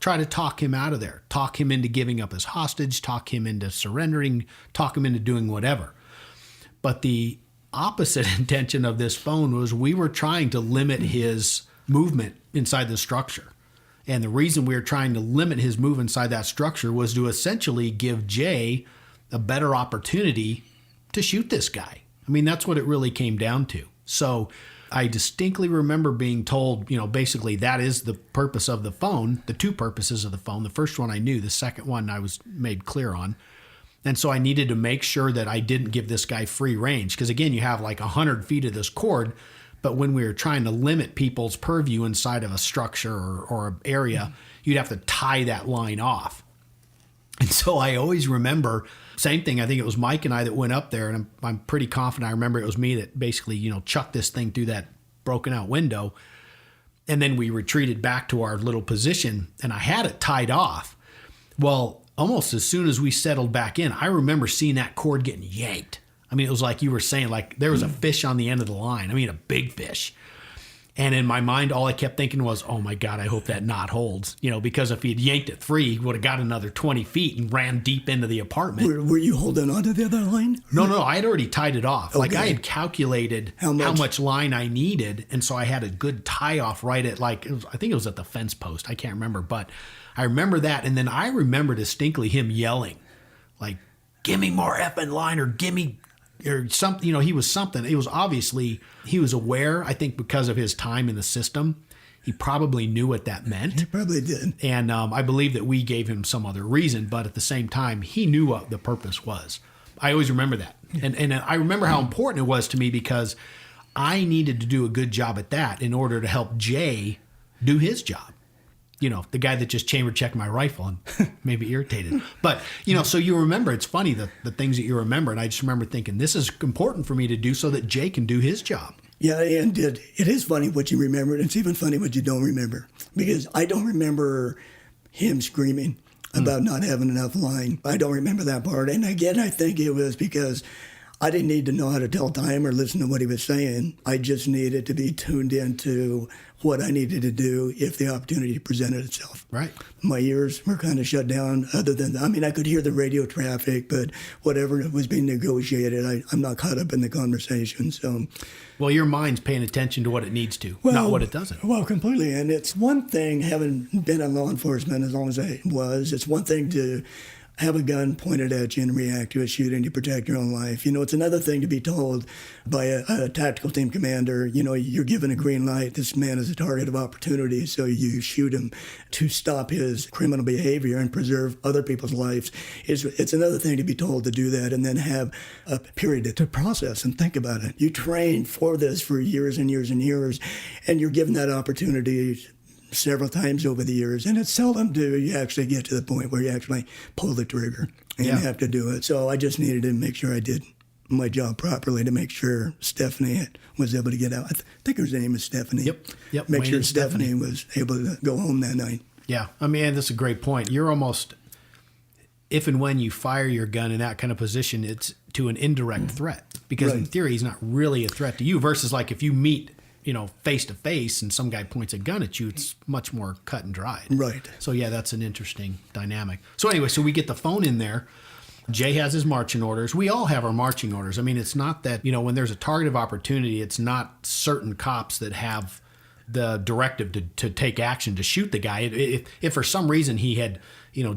try to talk him out of there, talk him into giving up his hostage, talk him into surrendering, talk him into doing whatever. But the opposite intention of this phone was we were trying to limit his movement inside the structure. And the reason we were trying to limit his move inside that structure was to essentially give Jay a better opportunity to shoot this guy. I mean, that's what it really came down to. So I distinctly remember being told, basically that is the purpose of the phone, the two purposes of the phone. The first one I knew, the second one I was made clear on. And so I needed to make sure that I didn't give this guy free range. Because again, you have like 100 feet of this cord, but when we were trying to limit people's purview inside of a structure or an area, you'd have to tie that line off. And so I always remember, same thing, I think it was Mike and I that went up there, and I'm pretty confident I remember it was me that basically, chucked this thing through that broken out window. And then we retreated back to our little position, and I had it tied off. Well, almost as soon as we settled back in, I remember seeing that cord getting yanked. I mean, it was like you were saying, like there was a fish on the end of the line. I mean, a big fish. And in my mind, all I kept thinking was, oh my God, I hope that knot holds. Because if he'd yanked it free, he would have got another 20 feet and ran deep into the apartment. Were you holding onto the other line? No, I had already tied it off. Okay. Like I had calculated how much line I needed. And so I had a good tie off right at I think it was at the fence post. I can't remember, but I remember that. And then I remember distinctly him yelling, like, give me more effing line or give me or something. He was something. It was obviously, he was aware, I think because of his time in the system, he probably knew what that meant. He probably did. And I believe that we gave him some other reason, but at the same time, he knew what the purpose was. I always remember that. And I remember how important it was to me because I needed to do a good job at that in order to help Jay do his job. The guy that just chamber checked my rifle and maybe irritated. But, so you remember, it's funny, the things that you remember. And I just remember thinking, this is important for me to do so that Jay can do his job. Yeah, and it is funny what you remember. And it's even funny what you don't remember. Because I don't remember him screaming about not having enough line. I don't remember that part. And again, I think it was because I didn't need to know how to tell time or listen to what he was saying. I just needed to be tuned into what I needed to do if the opportunity presented itself. Right. My ears were kind of shut down other than, I could hear the radio traffic, but whatever was being negotiated, I'm not caught up in the conversation. So, well, your mind's paying attention to what it needs to, not what it doesn't. Well, completely. And it's one thing, having been in law enforcement as long as I was, it's one thing to have a gun pointed at you and react to a shooting to protect your own life. It's another thing to be told by a tactical team commander, you're given a green light. This man is a target of opportunity, so you shoot him to stop his criminal behavior and preserve other people's lives. It's another thing to be told to do that and then have a period to process and think about it. You train for this for years and years and years, and you're given that opportunity several times over the years, and it's seldom do you actually get to the point where you actually pull the trigger and you have to do it. So I just needed to make sure I did my job properly to make sure Stephanie was able to get out. I think her name is Stephanie. Yep. Make sure Stephanie was able to go home that night. Yeah. That's a great point. You're almost, if and when you fire your gun in that kind of position, it's to an indirect threat because in theory, he's not really a threat to you versus like if you meet face to face and some guy points a gun at you, it's much more cut and dried. Right. So yeah, that's an interesting dynamic. So anyway, so we get the phone in there. Jay has his marching orders. We all have our marching orders. It's not that, when there's a target of opportunity, it's not certain cops that have the directive to take action to shoot the guy. If for some reason he had,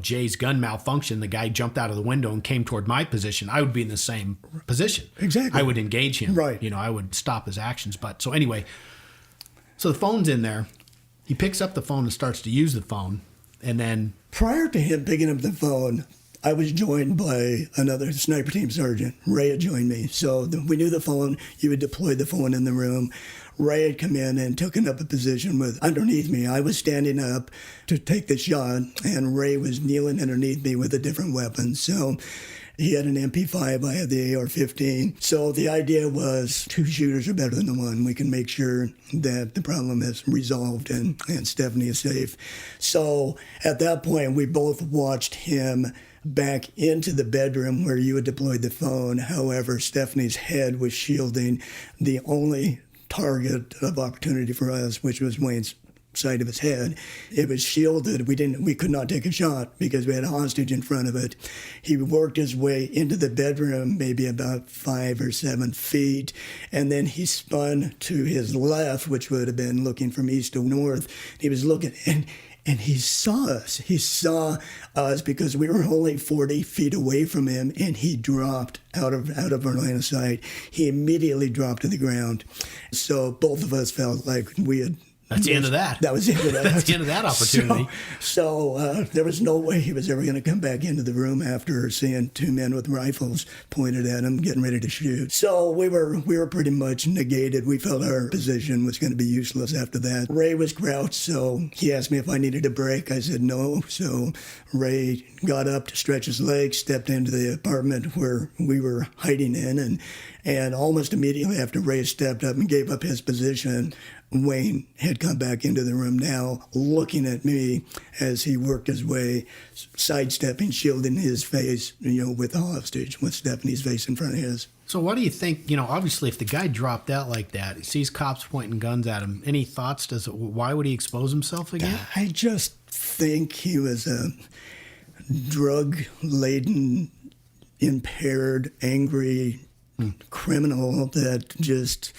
Jay's gun malfunction, the guy jumped out of the window and came toward my position, I would be in the same position. Exactly. I would engage him. Right. I would stop his actions. But so anyway, so the phone's in there. He picks up the phone and starts to use the phone. And then prior to him picking up the phone, I was joined by another sniper team sergeant. Ray had joined me. So we knew the phone. You would deploy the phone in the room. Ray had come in and taken up a position with underneath me. I was standing up to take the shot, and Ray was kneeling underneath me with a different weapon. So he had an MP5, I had the AR-15. So the idea was two shooters are better than the one. We can make sure that the problem is resolved and Stephanie is safe. So at that point, we both watched him back into the bedroom where you had deployed the phone. However, Stephanie's head was shielding the only target of opportunity for us, which was Wayne's side of his head. It was shielded. We could not take a shot because we had a hostage in front of it. He worked his way into the bedroom, maybe about 5 or 7 feet, and then he spun to his left, which would have been looking from east to north. He was looking, and he saw us. He saw us because we were only 40 feet away from him, and he dropped out of our line of sight. He immediately dropped to the ground. So both of us felt like we had. That's the end of that. That was the end of that. That's the end of that opportunity. So there was no way he was ever going to come back into the room after seeing 2 men with rifles pointed at him, getting ready to shoot. So we were pretty much negated. We felt our position was going to be useless after that. Ray was crouched, so he asked me if I needed a break. I said no. So Ray got up to stretch his legs, stepped into the apartment where we were hiding in, and almost immediately after Ray stepped up and gave up his position, Wayne had come back into the room now, looking at me as he worked his way, sidestepping, shielding his face, with the hostage, with Stephanie's face in front of his. So what do you think, obviously if the guy dropped out like that, he sees cops pointing guns at him, any thoughts? Why would he expose himself again? I just think he was a drug-laden, impaired, angry criminal that just...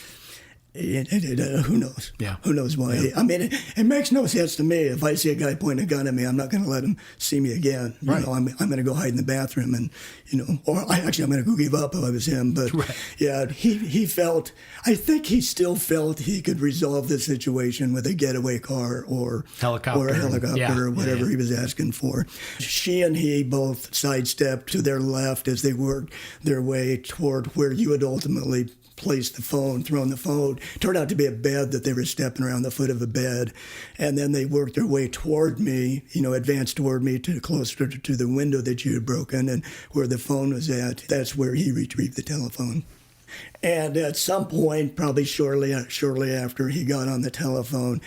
who knows? Yeah. Who knows why? Yeah. I mean, it makes no sense to me. If I see a guy pointing a gun at me, I'm not going to let him see me again. Right. I'm going to go hide in the bathroom and, or I'm going to go give up if I was him. But yeah, he felt, I think he still felt he could resolve the situation with a getaway car or a helicopter or whatever he was asking for. She and he both sidestepped to their left as they worked their way toward where you would ultimately placed the phone, thrown the phone. Turned out to be a bed that they were stepping around the foot of a bed. And then they worked their way toward me, advanced toward me to closer to the window that you had broken and where the phone was at. That's where he retrieved the telephone. And at some point, probably shortly after he got on the telephone,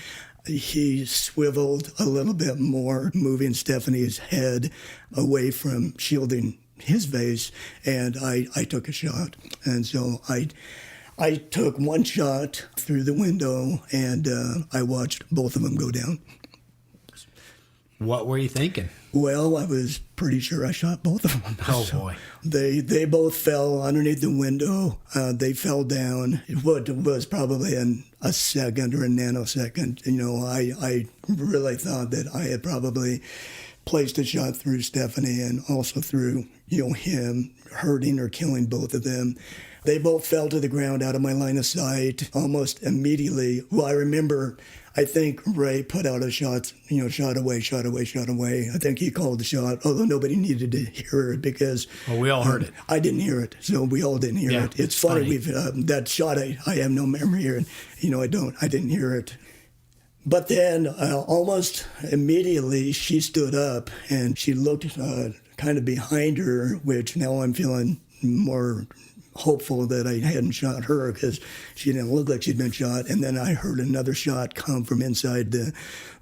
he swiveled a little bit more, moving Stephanie's head away from shielding his face, and I took a shot. And so I took one shot through the window, and I watched both of them go down. What were you thinking? Well, I was pretty sure I shot both of them. Oh, boy. They both fell underneath the window. They fell down. What was probably in a second or a nanosecond. I really thought that I had probably placed a shot through Stephanie and also through, him, hurting or killing both of them. They both fell to the ground out of my line of sight almost immediately. Well, I remember, I think Ray put out a shot, shot away, shot away, shot away. I think he called the shot, although nobody needed to hear it because... Well, we all heard it. I didn't hear it, so we all didn't hear it. It's funny. That shot, I have no memory here, and, I didn't hear it. But then almost immediately she stood up and she looked kind of behind her, which now I'm feeling more hopeful that I hadn't shot her because she didn't look like she'd been shot. And then I heard another shot come from inside the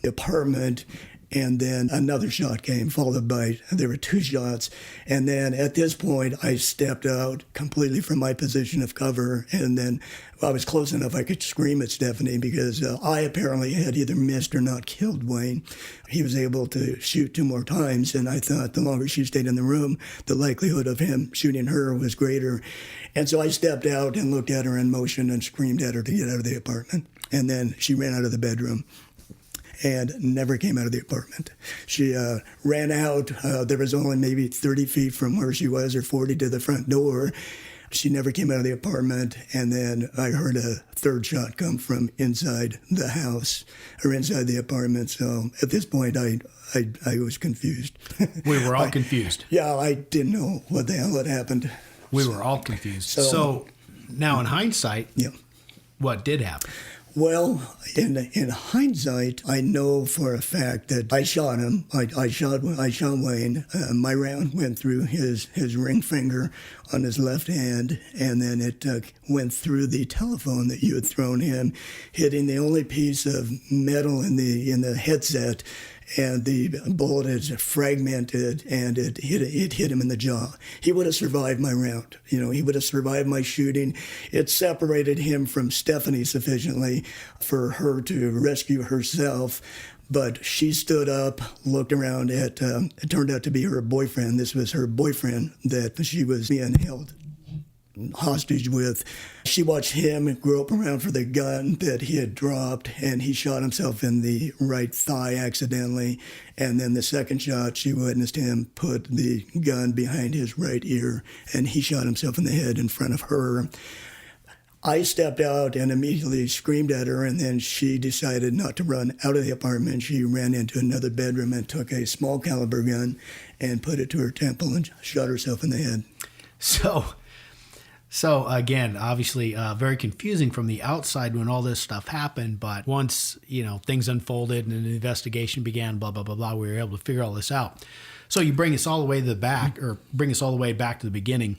apartment. And then another shot came, followed by, there were 2 shots. And then at this point, I stepped out completely from my position of cover. And then I was close enough I could scream at Stephanie because I apparently had either missed or not killed Wayne. He was able to shoot 2 more times. And I thought the longer she stayed in the room, the likelihood of him shooting her was greater. And so I stepped out and looked at her in motion and screamed at her to get out of the apartment. And then she ran out of the bedroom and never came out of the apartment. She ran out. There was only maybe 30 feet from where she was, or 40 to the front door. She never came out of the apartment. And then I heard a 3rd shot come from inside the house or inside the apartment. So at this point, I was confused. We were all confused. Yeah, I didn't know what the hell had happened. We were all confused. So now in hindsight, what did happen? Well, in hindsight, I know for a fact that I shot him. I shot Wayne. My round went through his ring finger on his left hand, and then it went through the telephone that you had thrown him, hitting the only piece of metal in the headset, and the bullet is fragmented, and it hit him in the jaw. He would have survived my round. He would have survived my shooting. It separated him from Stephanie sufficiently for her to rescue herself. But she stood up, looked around at, it turned out to be her boyfriend. This was her boyfriend that she was being held hostage with. She watched him grope around for the gun that he had dropped, and he shot himself in the right thigh accidentally. And then the second shot, she witnessed him put the gun behind his right ear, and he shot himself in the head in front of her. I stepped out and immediately screamed at her, and then she decided not to run out of the apartment. She ran into another bedroom and took a small caliber gun and put it to her temple and shot herself in the head. So again, obviously very confusing from the outside when all this stuff happened, but once, things unfolded and the investigation began, blah, blah, blah, blah, we were able to figure all this out. So you bring us all the way to the back, or bring us all the way back to the beginning.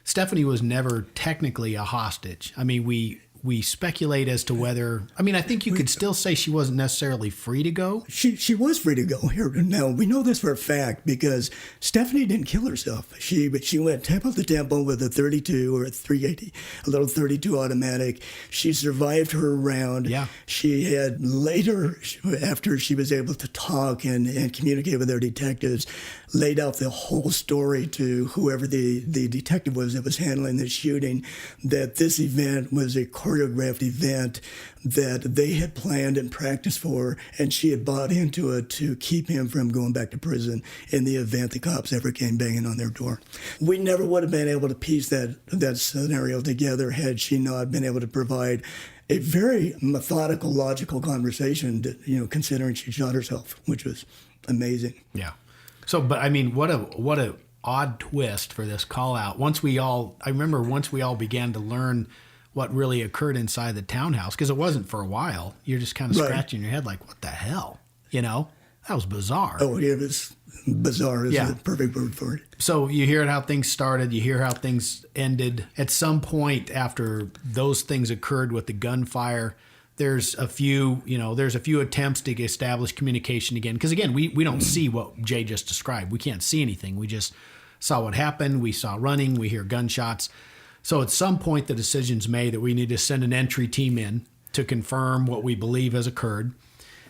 Stephanie was never technically a hostage. I mean, we speculate as to whether, I think you could still say she wasn't necessarily free to go. She was free to go. Here now, we know this for a fact because Stephanie didn't kill herself. She went temple to temple with a 32 or a 380, a little 32 automatic. She survived her round. Yeah. She had later, after she was able to talk and communicate with her detectives, laid out the whole story to whoever the detective was that was handling the shooting, that this event was a choreographed event that they had planned and practiced for, and she had bought into it to keep him from going back to prison in the event the cops ever came banging on their door. We never would have been able to piece that scenario together had she not been able to provide a very methodical, logical conversation, considering she shot herself, which was amazing. Yeah. So, but what a odd twist for this call out. I remember once we all began to learn what really occurred inside the townhouse, because it wasn't for a while. You're just kind of scratching your head like, what the hell? That was bizarre. Oh, it was bizarre is the perfect word for it. So you hear how things started. You hear how things ended. At some point after those things occurred with the gunfire, there's a few attempts to establish communication again. Because again, we don't see what Jay just described. We can't see anything. We just saw what happened. We saw running. We hear gunshots. So at some point, the decision's made that we need to send an entry team in to confirm what we believe has occurred.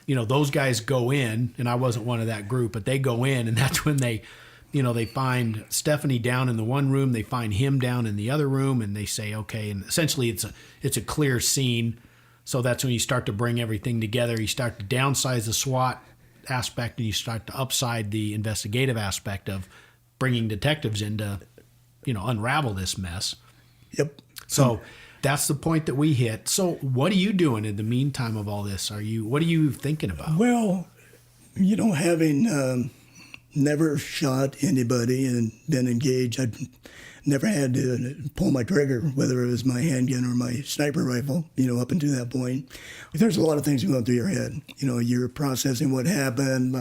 Those guys go in, and I wasn't one of that group, but they go in, and that's when they find Stephanie down in the one room. They find him down in the other room, and they say, okay. And essentially, it's a clear scene. So that's when you start to bring everything together. You start to downsize the SWAT aspect, and you start to upside the investigative aspect of bringing detectives in to, unravel this mess. Yep. So that's the point that we hit. So what are you doing in the meantime of all this? What are you thinking about? Well, having never shot anybody and been engaged, I've never had to pull my trigger, whether it was my handgun or my sniper rifle, up until that point. There's a lot of things going through your head. You're processing what happened,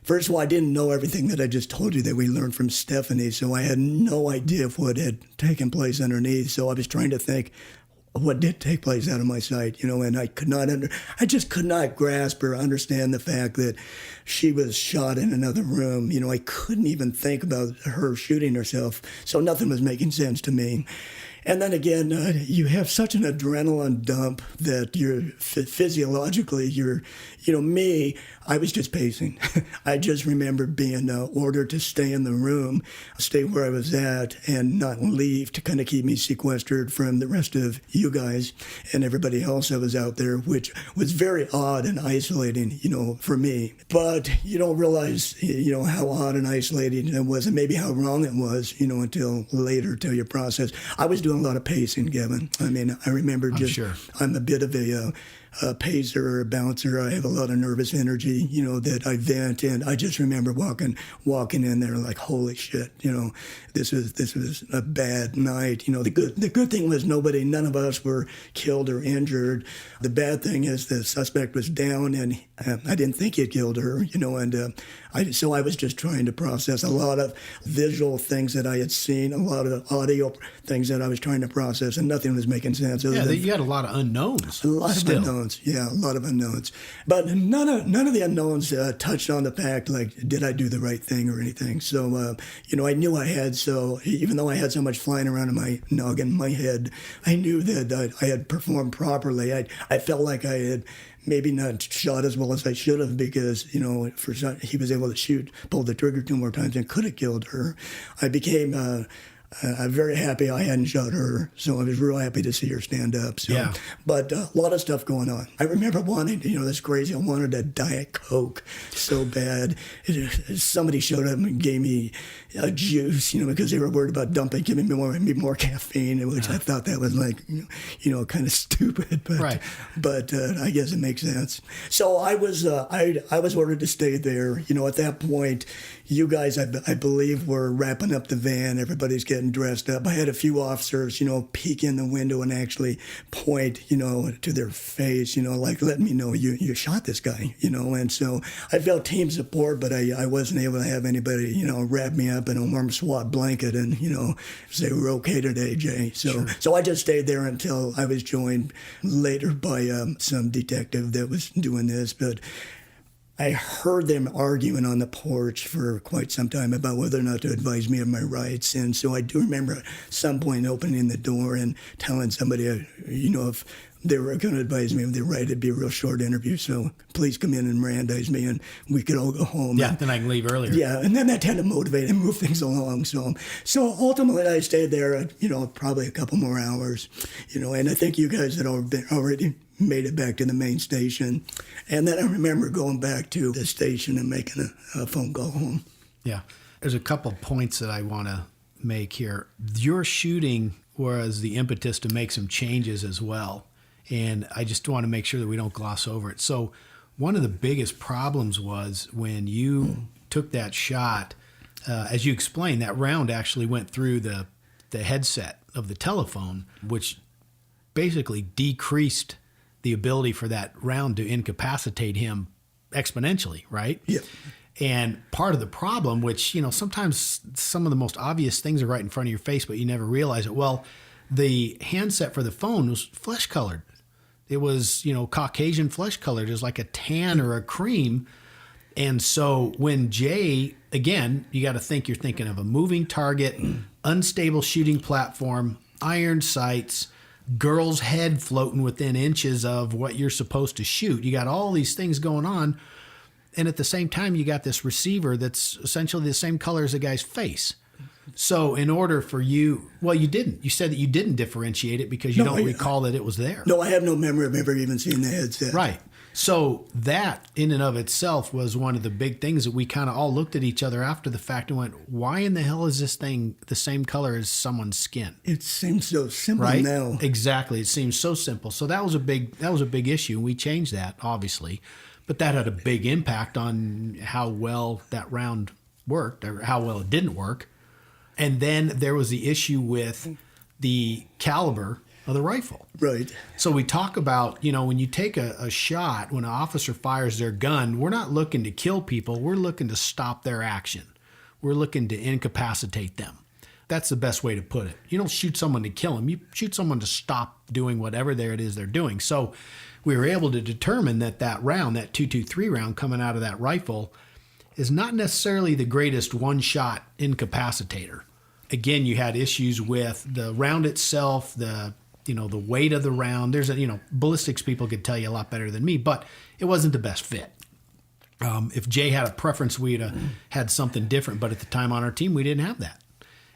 first of all, I didn't know everything that I just told you that we learned from Stephanie, so I had no idea of what had taken place underneath. So I was trying to think what did take place out of my sight, and I just could not grasp or understand the fact that she was shot in another room. I couldn't even think about her shooting herself, so nothing was making sense to me. And then again, you have such an adrenaline dump that you're physiologically, me, I was just pacing. I just remember being ordered to stay in the room, stay where I was at, and not leave to kind of keep me sequestered from the rest of you guys and everybody else that was out there, which was very odd and isolating, for me. But you don't realize, how odd and isolating it was and maybe how wrong it was, until later, till you process. I was doing a lot of pacing, Kevin. I remember I'm a bit of a pacer or a bouncer. I have a lot of nervous energy, that I vent, and I just remember walking in there like, holy shit, this was a bad night. The good thing was none of us were killed or injured. The bad thing is the suspect was down, and I didn't think he'd killed her, so I was just trying to process a lot of visual things that I had seen, a lot of audio things that I was trying to process, and nothing was making sense. You had a lot of unknowns. A lot of unknowns. unknowns. Yeah, a lot of unknowns. But none of the unknowns touched on the fact, like, did I do the right thing or anything? So, I knew I had, so even though I had so much flying around in my noggin, my head, I knew that I had performed properly. I felt like I had maybe not shot as well as I should have because, he was able to pull the trigger 2 more times and could have killed her. I became I'm very happy I hadn't shot her, so I was real happy to see her stand up. So, yeah. But a lot of stuff going on. I remember wanting, that's crazy. I wanted a Diet Coke so bad. Somebody showed up and gave me a juice, because they were worried about giving me more caffeine, which I thought that was like, kind of stupid. But, right. But I guess it makes sense. So I was ordered to stay there. At that point, you guys, I believe, were wrapping up the van. Everybody's getting dressed up. I had a few officers, peek in the window and actually point, to their face, like, let me know you shot this guy, And so I felt team support, but I wasn't able to have anybody, wrap me up in a warm SWAT blanket and, say, we're okay today, Jay. So I just stayed there until I was joined later by some detective that was doing this. But I heard them arguing on the porch for quite some time about whether or not to advise me of my rights. And so I do remember at some point opening the door and telling somebody, if they were going to advise me of their right, it'd be a real short interview. So please come in and Mirandize me and we could all go home. Yeah, then I can leave earlier. Yeah, and then that tended to motivate and move things along. So ultimately I stayed there, probably a couple more hours, and I think you guys had already made it back to the main station. And then I remember going back to the station and making a phone call home. Yeah. There's a couple points that I want to make here. Your shooting was the impetus to make some changes as well. And I just want to make sure that we don't gloss over it. So one of the biggest problems was when you took that shot, as you explained, that round actually went through the headset of the telephone, which basically decreased the ability for that round to incapacitate him exponentially, right? Yeah. And part of the problem, which, sometimes some of the most obvious things are right in front of your face, but you never realize it. Well, the handset for the phone was flesh colored. It was, Caucasian flesh colored. It was like a tan or a cream. And so when Jay, again, you got to think you're thinking of a moving target, unstable shooting platform, iron sights, girl's head floating within inches of what you're supposed to shoot. You got all these things going on. And at the same time, you got this receiver that's essentially the same color as the guy's face. So in order for you, well, you didn't. You said that you didn't differentiate it because you don't recall that it was there. No, I have no memory of ever even seeing the headset. Right. So that in and of itself was one of the big things that we kind of all looked at each other after the fact and went, why in the hell is this thing the same color as someone's skin? It seems so simple right? now. Exactly. It seems so simple. So that was a big issue. We changed that, obviously. But that had a big impact on how well that round worked or how well it didn't work. And then there was the issue with the caliber of the rifle. Right. So we talk about, when you take a shot, when an officer fires their gun, we're not looking to kill people. We're looking to stop their action. We're looking to incapacitate them. That's the best way to put it. You don't shoot someone to kill them. You shoot someone to stop doing whatever it is they're doing. So we were able to determine that round, that .223 round coming out of that rifle, is not necessarily the greatest one-shot incapacitator. Again, you had issues with the round itself, the weight of the round. There's ballistics people could tell you a lot better than me, but it wasn't the best fit. If Jay had a preference, we'd have had something different. But at the time on our team, we didn't have that.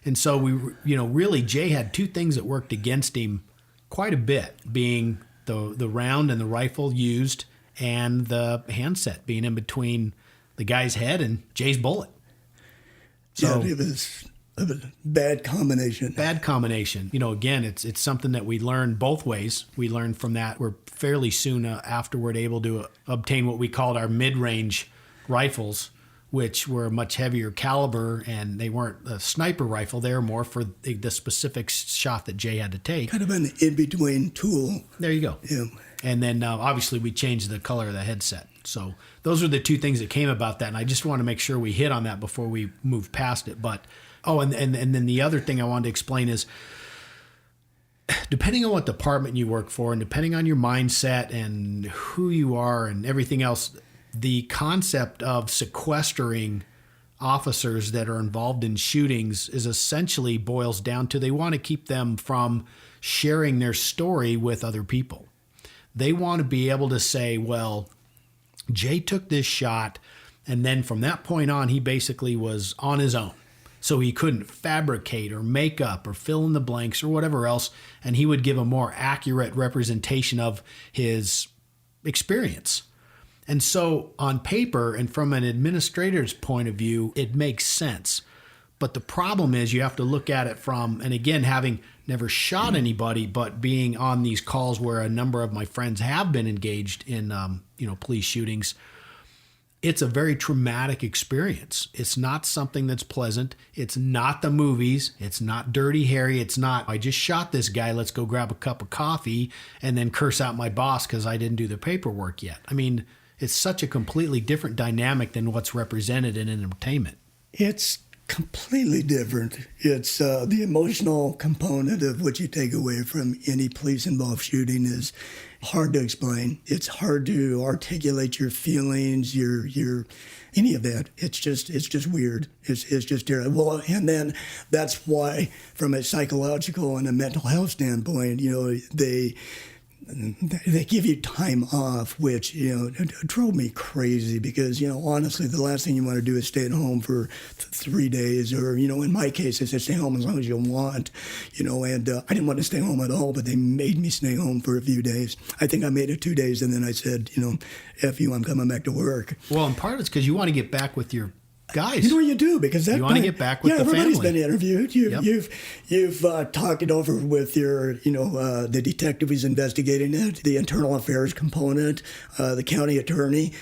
And so really Jay had two things that worked against him quite a bit, being the round and the rifle used and the handset being in between the guy's head and Jay's bullet. So yeah, it was a bad combination. Bad combination. Again, it's something that we learned both ways. We learned from that. We're fairly soon afterward able to obtain what we called our mid-range rifles, which were a much heavier caliber, and they weren't a sniper rifle. They were more for the specific shot that Jay had to take. Kind of an in-between tool. There you go. Yeah. And then obviously we changed the color of the headset. So those are the two things that came about that, and I just want to make sure we hit on that before we move past it. But and then the other thing I wanted to explain is depending on what department you work for and depending on your mindset and who you are and everything else, the concept of sequestering officers that are involved in shootings is essentially boils down to they want to keep them from sharing their story with other people. They want to be able to say, well, Jay took this shot, and then from that point on, he basically was on his own. So he couldn't fabricate or make up or fill in the blanks or whatever else, and he would give a more accurate representation of his experience. And so on paper and from an administrator's point of view, it makes sense. But the problem is you have to look at it from, and again, having never shot anybody, but being on these calls where a number of my friends have been engaged in, police shootings, it's a very traumatic experience. It's not something that's pleasant. It's not the movies. It's not Dirty Harry. It's not, I just shot this guy, let's go grab a cup of coffee and then curse out my boss because I didn't do the paperwork yet. I mean, it's such a completely different dynamic than what's represented in entertainment. It's completely different. It's the emotional component of what you take away from any police-involved shooting is hard to explain. It's hard to articulate your feelings, your any of that. It's just weird. It's just terrible. Well, and then that's why, from a psychological and a mental health standpoint, they give you time off, which, it drove me crazy because, honestly, the last thing you want to do is stay at home for 3 days or, in my case, they said stay home as long as you want, and I didn't want to stay home at all, but they made me stay home for a few days. I think I made it 2 days, and then I said, F you, I'm coming back to work. Well, and part of it's because you want to get back with your guys. You do, because that you want to get back with the family. Everybody's been interviewed. You've talked it over with your, the detective who's investigating it, the internal affairs component, the county attorney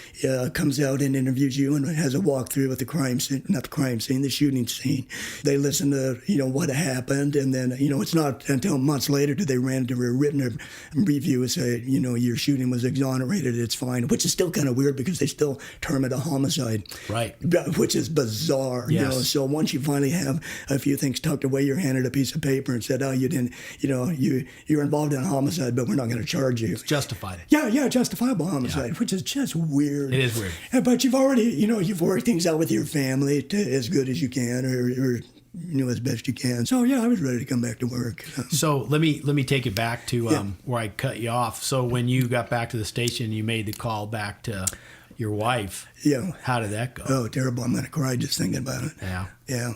comes out and interviews you and has a walkthrough with the shooting scene. They listen to, what happened, and then, it's not until months later do they ran to a written review and say, your shooting was exonerated, it's fine, which is still kind of weird because they still term it a homicide. Right. Which is bizarre, yes. So once you finally have a few things tucked away, you're handed a piece of paper and said, oh, you didn't, you're involved in a homicide, but we're not going to charge you. It's justified. Yeah, justifiable homicide, which is just weird. It is weird. But you've already, you've worked things out with your family as good as you can, or as best you can. So I was ready to come back to work. So let me take it back to where I cut you off. So when you got back to the station, you made the call back to your wife. Yeah. How did that go? Oh, terrible. I'm going to cry just thinking about it. Yeah. Yeah.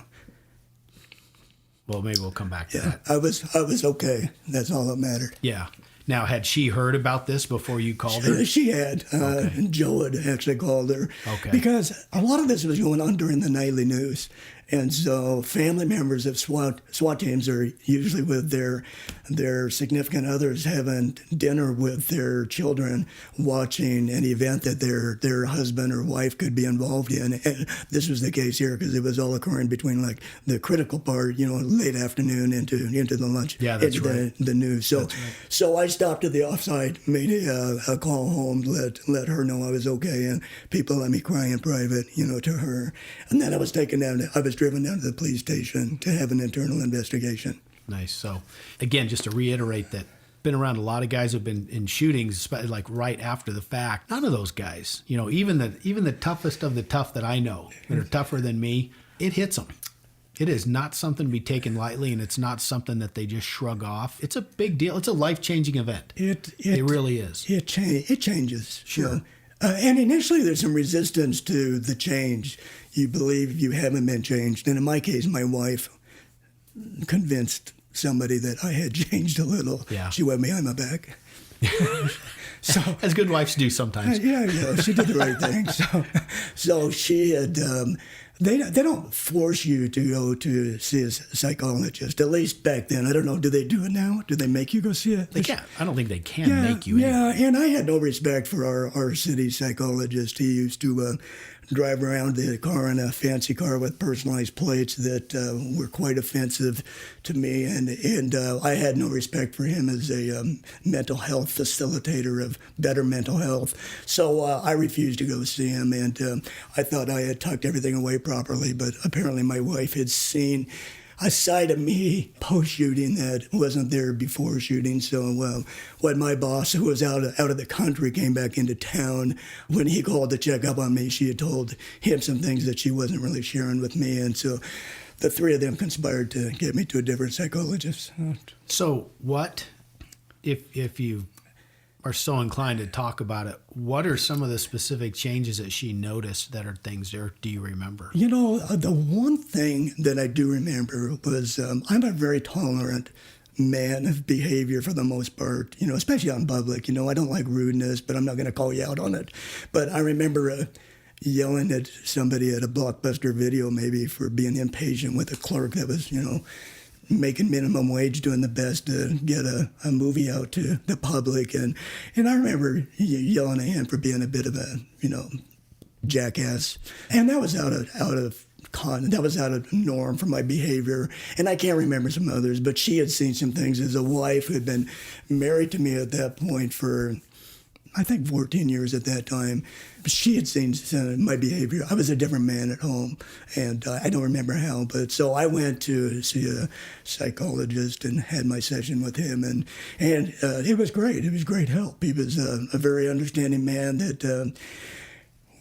Well, maybe we'll come back to that. I was okay. That's all that mattered. Yeah. Now, had she heard about this before you called her? She had. Okay. Joe had actually called her. Okay. Because a lot of this was going on during the nightly news. And so family members of SWAT teams are usually with their significant others having dinner with their children, watching an event that their husband or wife could be involved in. And this was the case here because it was all occurring between like the critical part, late afternoon into the lunch. Yeah, that's into right. the news. So, so I stopped at the offsite, made a call home, let her know I was okay, and people let me cry in private, to her. And then I was driven down to the police station to have an internal investigation. Nice. So, again, just to reiterate that, been around a lot of guys who've been in shootings, like right after the fact. None of those guys, even the toughest of the tough that I know, that are tougher than me, it hits them. It is not something to be taken lightly, and it's not something that they just shrug off. It's a big deal. It's a life-changing event. It really is. It changes. Sure. And initially there's some resistance to the change. You believe you haven't been changed. And in my case, my wife convinced somebody that I had changed a little. Yeah. She went behind my back. So, as good wives do sometimes. Yeah, she did the right thing. So she had... They don't force you to go to see a psychologist, at least back then. I don't know, do they do it now? Do they make you go see it? They can't. I don't think they can make you. Yeah, and I had no respect for our city psychologist. He used to drive around the car in a fancy car with personalized plates that were quite offensive to me, and I had no respect for him as a mental health facilitator of better mental health. So I refused to go see him, and I thought I had tucked everything away properly, but apparently my wife had seen a side of me post-shooting that wasn't there before shooting. So when my boss, who was out of the country, came back into town, when he called to check up on me, she had told him some things that she wasn't really sharing with me. And so the three of them conspired to get me to a different psychologist. So what, if you are so inclined to talk about it, what are some of the specific changes that she noticed that are things there? Do you remember? The one thing that I do remember was I'm a very tolerant man of behavior for the most part, especially on public. I don't like rudeness, but I'm not going to call you out on it. But I remember yelling at somebody at a Blockbuster Video maybe for being impatient with a clerk that was, making minimum wage, doing the best to get a movie out to the public. And I remember yelling at him for being a bit of a, jackass. And that was out of norm for my behavior. And I can't remember some others, but she had seen some things as a wife who had been married to me at that point for, I think, 14 years at that time. She had seen my behavior. I was a different man at home, and I don't remember how. But so I went to see a psychologist and had my session with him, and it was great. It was great help. He was a very understanding man that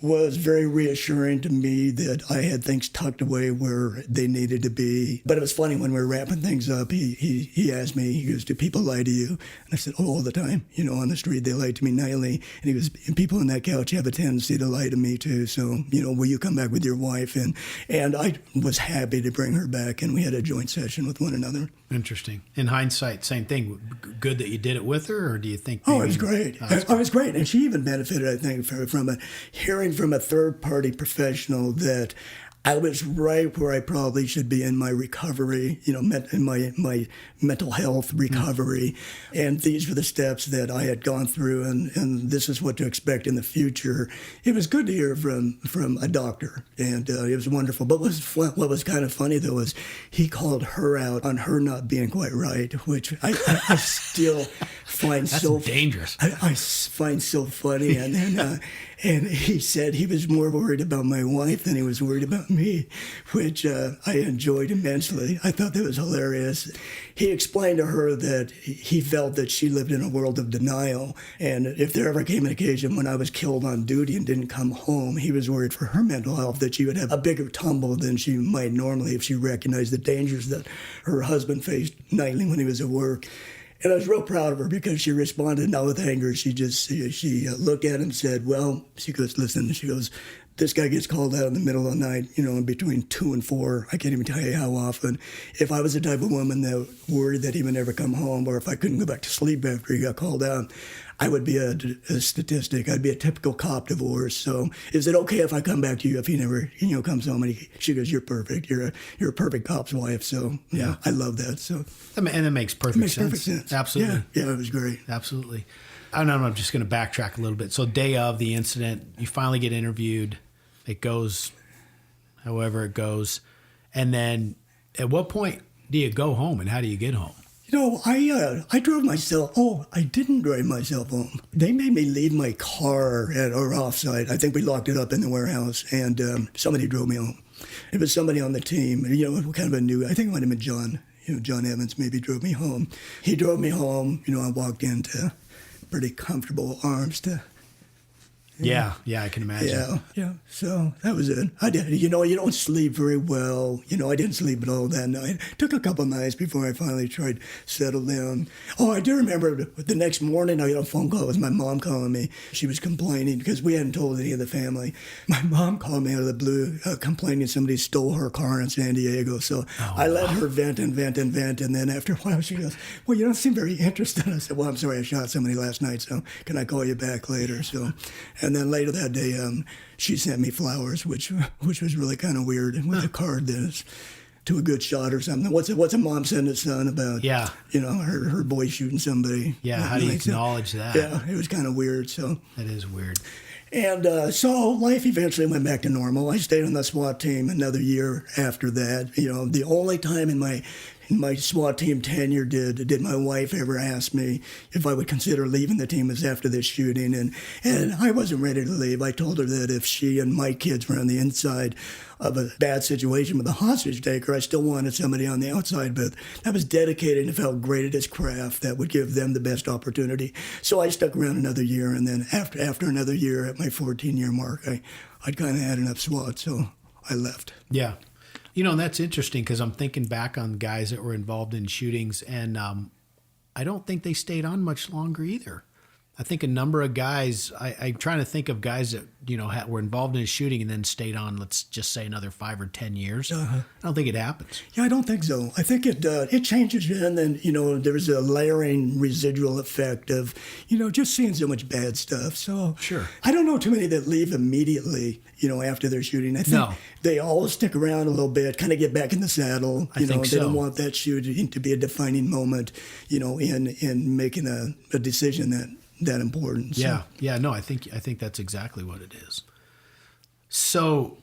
was very reassuring to me that I had things tucked away where they needed to be. But it was funny when we were wrapping things up, he asked me, he goes, "Do people lie to you?" And I said, "Oh, all the time. On the street, they lie to me nightly." And he goes, "And people on that couch have a tendency to lie to me too. So, will you come back with your wife?" And I was happy to bring her back, and we had a joint session with one another. Interesting. In hindsight, same thing. Good that you did it with her, or do you think? Oh, it was great. It was great. And she even benefited, I think, from hearing from a third-party professional that I was right where I probably should be in my recovery, in my mental health recovery. And these were the steps that I had gone through, and this is what to expect in the future. It was good to hear from a doctor, and it was wonderful. But what was kind of funny, though, was he called her out on her not being quite right, which I still find so dangerous. I find so funny. And then and he said he was more worried about my wife than he was worried about me, which I enjoyed immensely. I thought that was hilarious. He explained to her that he felt that she lived in a world of denial, and if there ever came an occasion when I was killed on duty and didn't come home, he was worried for her mental health that she would have a bigger tumble than she might normally if she recognized the dangers that her husband faced nightly when he was at work. And I was real proud of her because she responded not with anger. She looked at him and said, "Well," she goes, "listen," she goes, "this guy gets called out in the middle of the night, in between 2 and 4. I can't even tell you how often. If I was the type of woman that worried that he would never come home, or if I couldn't go back to sleep after he got called out, I would be a statistic. I'd be a typical cop divorce. So is it okay if I come back to you if he never, comes home?" And she goes, "You're perfect. You're a perfect cop's wife." So yeah, I love that. So and it makes perfect sense. Perfect sense. Absolutely. Yeah, it was great. Absolutely. I don't know. I'm just going to backtrack a little bit. So day of the incident, you finally get interviewed. It goes however it goes. And then at what point do you go home, and how do you get home? I drove myself. Oh, I didn't drive myself home. They made me leave my car at our offsite. I think we locked it up in the warehouse, and somebody drove me home. It was somebody on the team, kind of I think it might have been John. John Evans maybe drove me home. He drove me home. I walked into pretty comfortable arms to... Yeah, I can imagine. Yeah. So that was it. I did. You don't sleep very well. I didn't sleep at all that night. It took a couple nights before I finally tried to settle down. Oh, I do remember the next morning I got a phone call. It was my mom calling me. She was complaining because we hadn't told any of the family. My mom called me out of the blue, complaining somebody stole her car in San Diego. So I let her vent. And then after a while she goes, "Well, you don't seem very interested." I said, "Well, I'm sorry, I shot somebody last night. So can I call you back later?" So. And then later that day, she sent me flowers, which was really kind of weird, and with a card that's to a good shot or something. What's a mom send a son about? Yeah. Her boy shooting somebody. Yeah. How do you acknowledge that? Yeah, it was kind of weird. So that is weird. And so life eventually went back to normal. I stayed on the SWAT team another year after that. The only time in my in my SWAT team tenure, did my wife ever ask me if I would consider leaving the team was after this shooting, and I wasn't ready to leave. I told her that if she and my kids were on the inside of a bad situation with a hostage taker, I still wanted somebody on the outside, but that was dedicated and felt great at his craft that would give them the best opportunity. So I stuck around another year, and then after another year, at my 14-year mark, I'd kind of had enough SWAT, so I left. Yeah. You know, and that's interesting because I'm thinking back on guys that were involved in shootings, and I don't think they stayed on much longer either. I think a number of guys, I'm trying to think of guys that, you know, were involved in a shooting and then stayed on, let's just say another 5 or 10 years. I don't think it happens. Yeah, I don't think so. I think it changes, and then, you know, there's a layering residual effect of, you know, just seeing so much bad stuff. So Sure. I don't know too many that leave immediately, you know, after their shooting. I think they all stick around a little bit, kind of get back in the saddle. I think so. They don't want that shooting to be a defining moment, you know, in making a decision that important. So. Yeah. No, I think that's exactly what it is. So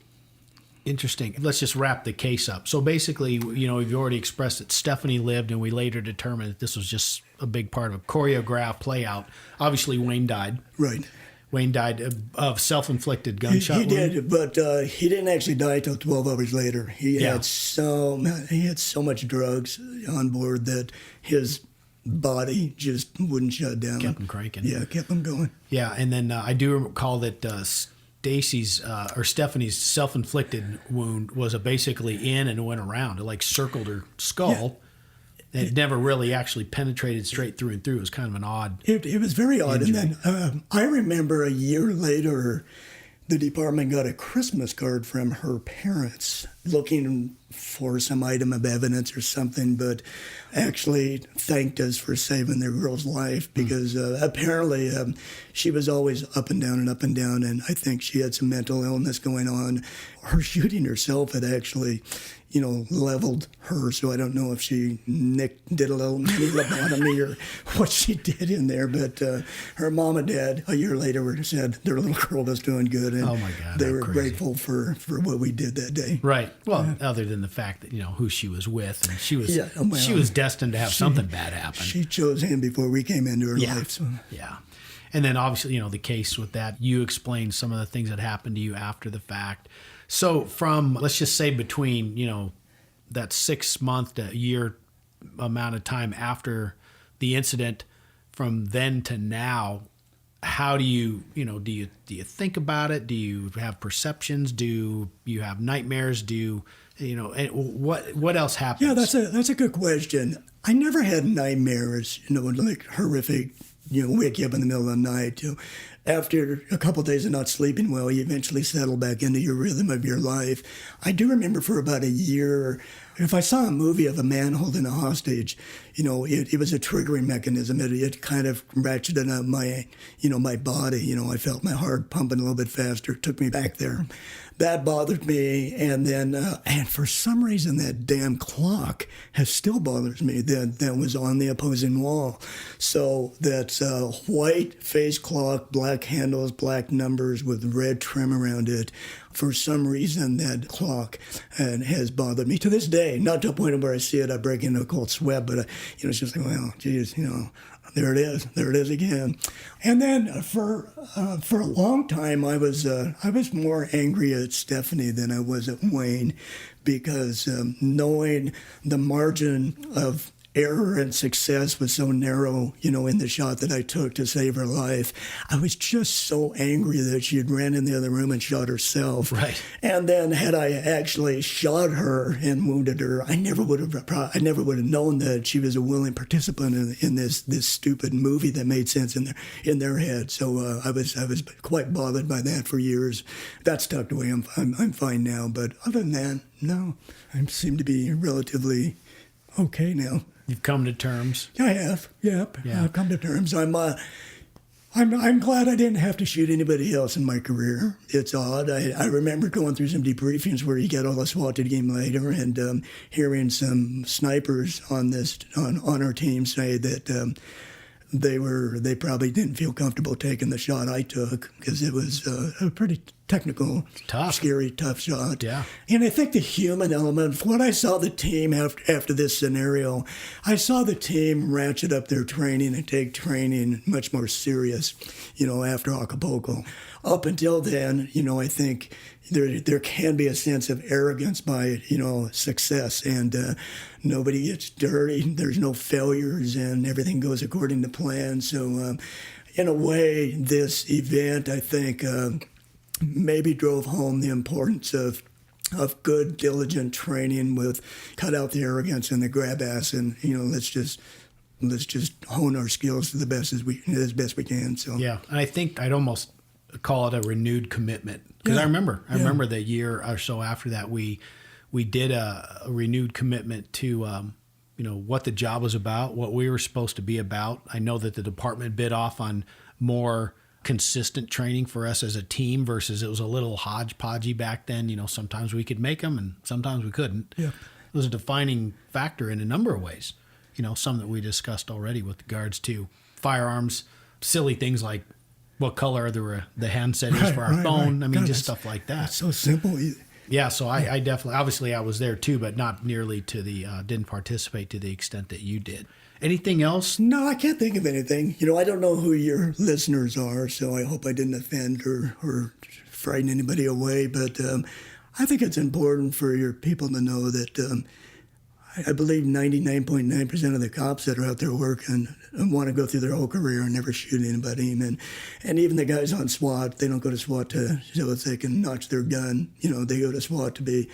interesting. Let's just wrap the case up. So basically, you know, we've already expressed that Stephanie lived, and we later determined that this was just a big part of a choreographed play out. Obviously, Wayne died. Right. Wayne died of self-inflicted gunshot wound. He did, but he didn't actually die until 12 hours later. He had so much drugs on board that his body just wouldn't shut down. Kept him cranking. Yeah, kept him going. Yeah, and then I do recall that Stephanie's self-inflicted wound was basically in and went around. It like circled her skull. Yeah. It never really actually penetrated straight through and through. It was kind of an odd It was very odd. injury. And then I remember a year later, the department got a Christmas card from her parents looking for some item of evidence or something, but actually thanked us for saving their girl's life because apparently she was always up and down, and I think she had some mental illness going on. Her shooting herself had actually, you know, leveled her, so I don't know if she did a little mini lobotomy or what she did in there, but her mom and dad a year later said their little girl was doing good, and oh my God, they were crazy. grateful for what we did that day. Right. Well, other than the fact that, you know, who she was with, and she was well, she was destined to have something bad happen. She chose him before we came into her life. So. Yeah. And then obviously, you know, the case with that, you explained some of the things that happened to you after the fact. So from, let's just say between, you know, that 6 month to a year amount of time after the incident, from then to now, how do you, you know, do you think about it? Do you have perceptions? Do you have nightmares? Do you know, what else happens? Yeah, that's a good question. I never had nightmares, you know, like horrific, you know, wake you up in the middle of the night. You know, after a couple of days of not sleeping well, you eventually settle back into your rhythm of your life. I do remember for about a year, if I saw a movie of a man holding a hostage, you know, it was a triggering mechanism. It kind of ratcheted up my body. You know, I felt my heart pumping a little bit faster. It took me back there. That bothered me, and then and for some reason that damn clock still bothers me. That was on the opposing wall. So that's a white face clock, black handles, black numbers with red trim around it. For some reason, that clock has bothered me to this day. Not to a point where I see it, I break into a cold sweat, but you know, it's just like, well, geez, you know. There it is again. And then for a long time, I was more angry at Stephanie than I was at Wayne, because knowing the margin of error and success was so narrow, you know, in the shot that I took to save her life, I was just so angry that she had ran in the other room and shot herself. Right. And then had I actually shot her and wounded her, I never would have known that she was a willing participant in this stupid movie that made sense in their head. So I was quite bothered by that for years. That's tucked away. I'm fine now. But other than that, no, I seem to be relatively okay now. You've come to terms. I have. Yep. Yeah. I've come to terms. I'm glad I didn't have to shoot anybody else in my career. It's odd. I remember going through some debriefings where you get all the SWAT game later and hearing some snipers on our team say that they probably didn't feel comfortable taking the shot I took because it was a pretty technical, Tough. scary, tough shot. Yeah. And I think the human element, when I saw the team after this scenario, I saw the team ratchet up their training and take training much more serious, after Acapulco. Up until then, I think there can be a sense of arrogance by, success, and nobody gets dirty. There's no failures, and everything goes according to plan. So, in a way, this event, I think, maybe drove home the importance of good, diligent training with cut out the arrogance and the grab ass, and let's just hone our skills to the best as best we can. So yeah, and I think I'd almost call it a renewed commitment, because I remember the year or so after that we did a renewed commitment to what the job was about, what we were supposed to be about. I know that the department bid off on more consistent training for us as a team versus it was a little hodgepodgey back then. Sometimes we could make them and sometimes we couldn't. Yeah. It was a defining factor in a number of ways. Some that we discussed already with regards to firearms, silly things like what color the handset is for our phone. Right. I mean, just stuff like that. It's so simple. Yeah, so I definitely, obviously I was there too, but not nearly to the, didn't participate to the extent that you did. Anything else? No, I can't think of anything. I don't know who your listeners are, so I hope I didn't offend or frighten anybody away. But I think it's important for your people to know that I believe 99.9% of the cops that are out there working want to go through their whole career and never shoot anybody. And even the guys on SWAT, they don't go to SWAT so that they can notch their gun. They go to SWAT to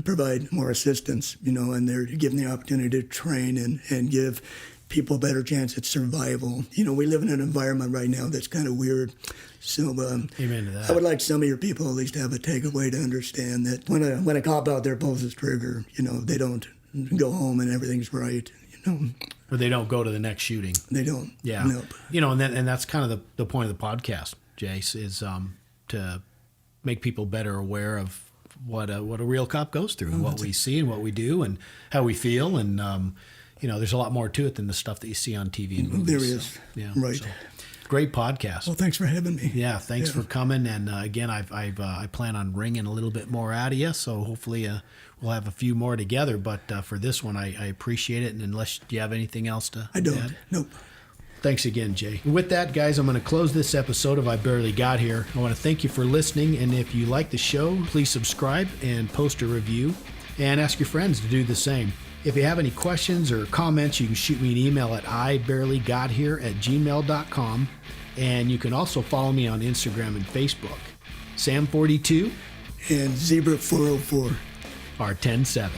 provide more assistance, and they're given the opportunity to train and give people a better chance at survival. We live in an environment right now that's kind of weird. So Amen to that. I would like some of your people at least to have a takeaway to understand that when a cop out there pulls his trigger, they don't go home and everything's right. Or they don't go to the next shooting. They don't. Yeah. Nope. And that's kind of the point of the podcast, Jace, is to make people better aware of what a real cop goes through, and what we see and what we do and how we feel. And, there's a lot more to it than the stuff that you see on TV and movies. There is. So, yeah. Right. So, great podcast. Well, thanks for having me. Yeah. Thanks for coming. And again, I plan on ringing a little bit more out of you. So hopefully we'll have a few more together. But for this one, I appreciate it. And unless you have anything else to I don't. add? Nope. Thanks again, Jay. With that, guys, I'm going to close this episode of I Barely Got Here. I want to thank you for listening. And if you like the show, please subscribe and post a review and ask your friends to do the same. If you have any questions or comments, you can shoot me an email at ibarelygodhere@gmail.com. And you can also follow me on Instagram and Facebook. Sam42 and Zebra 404 R107.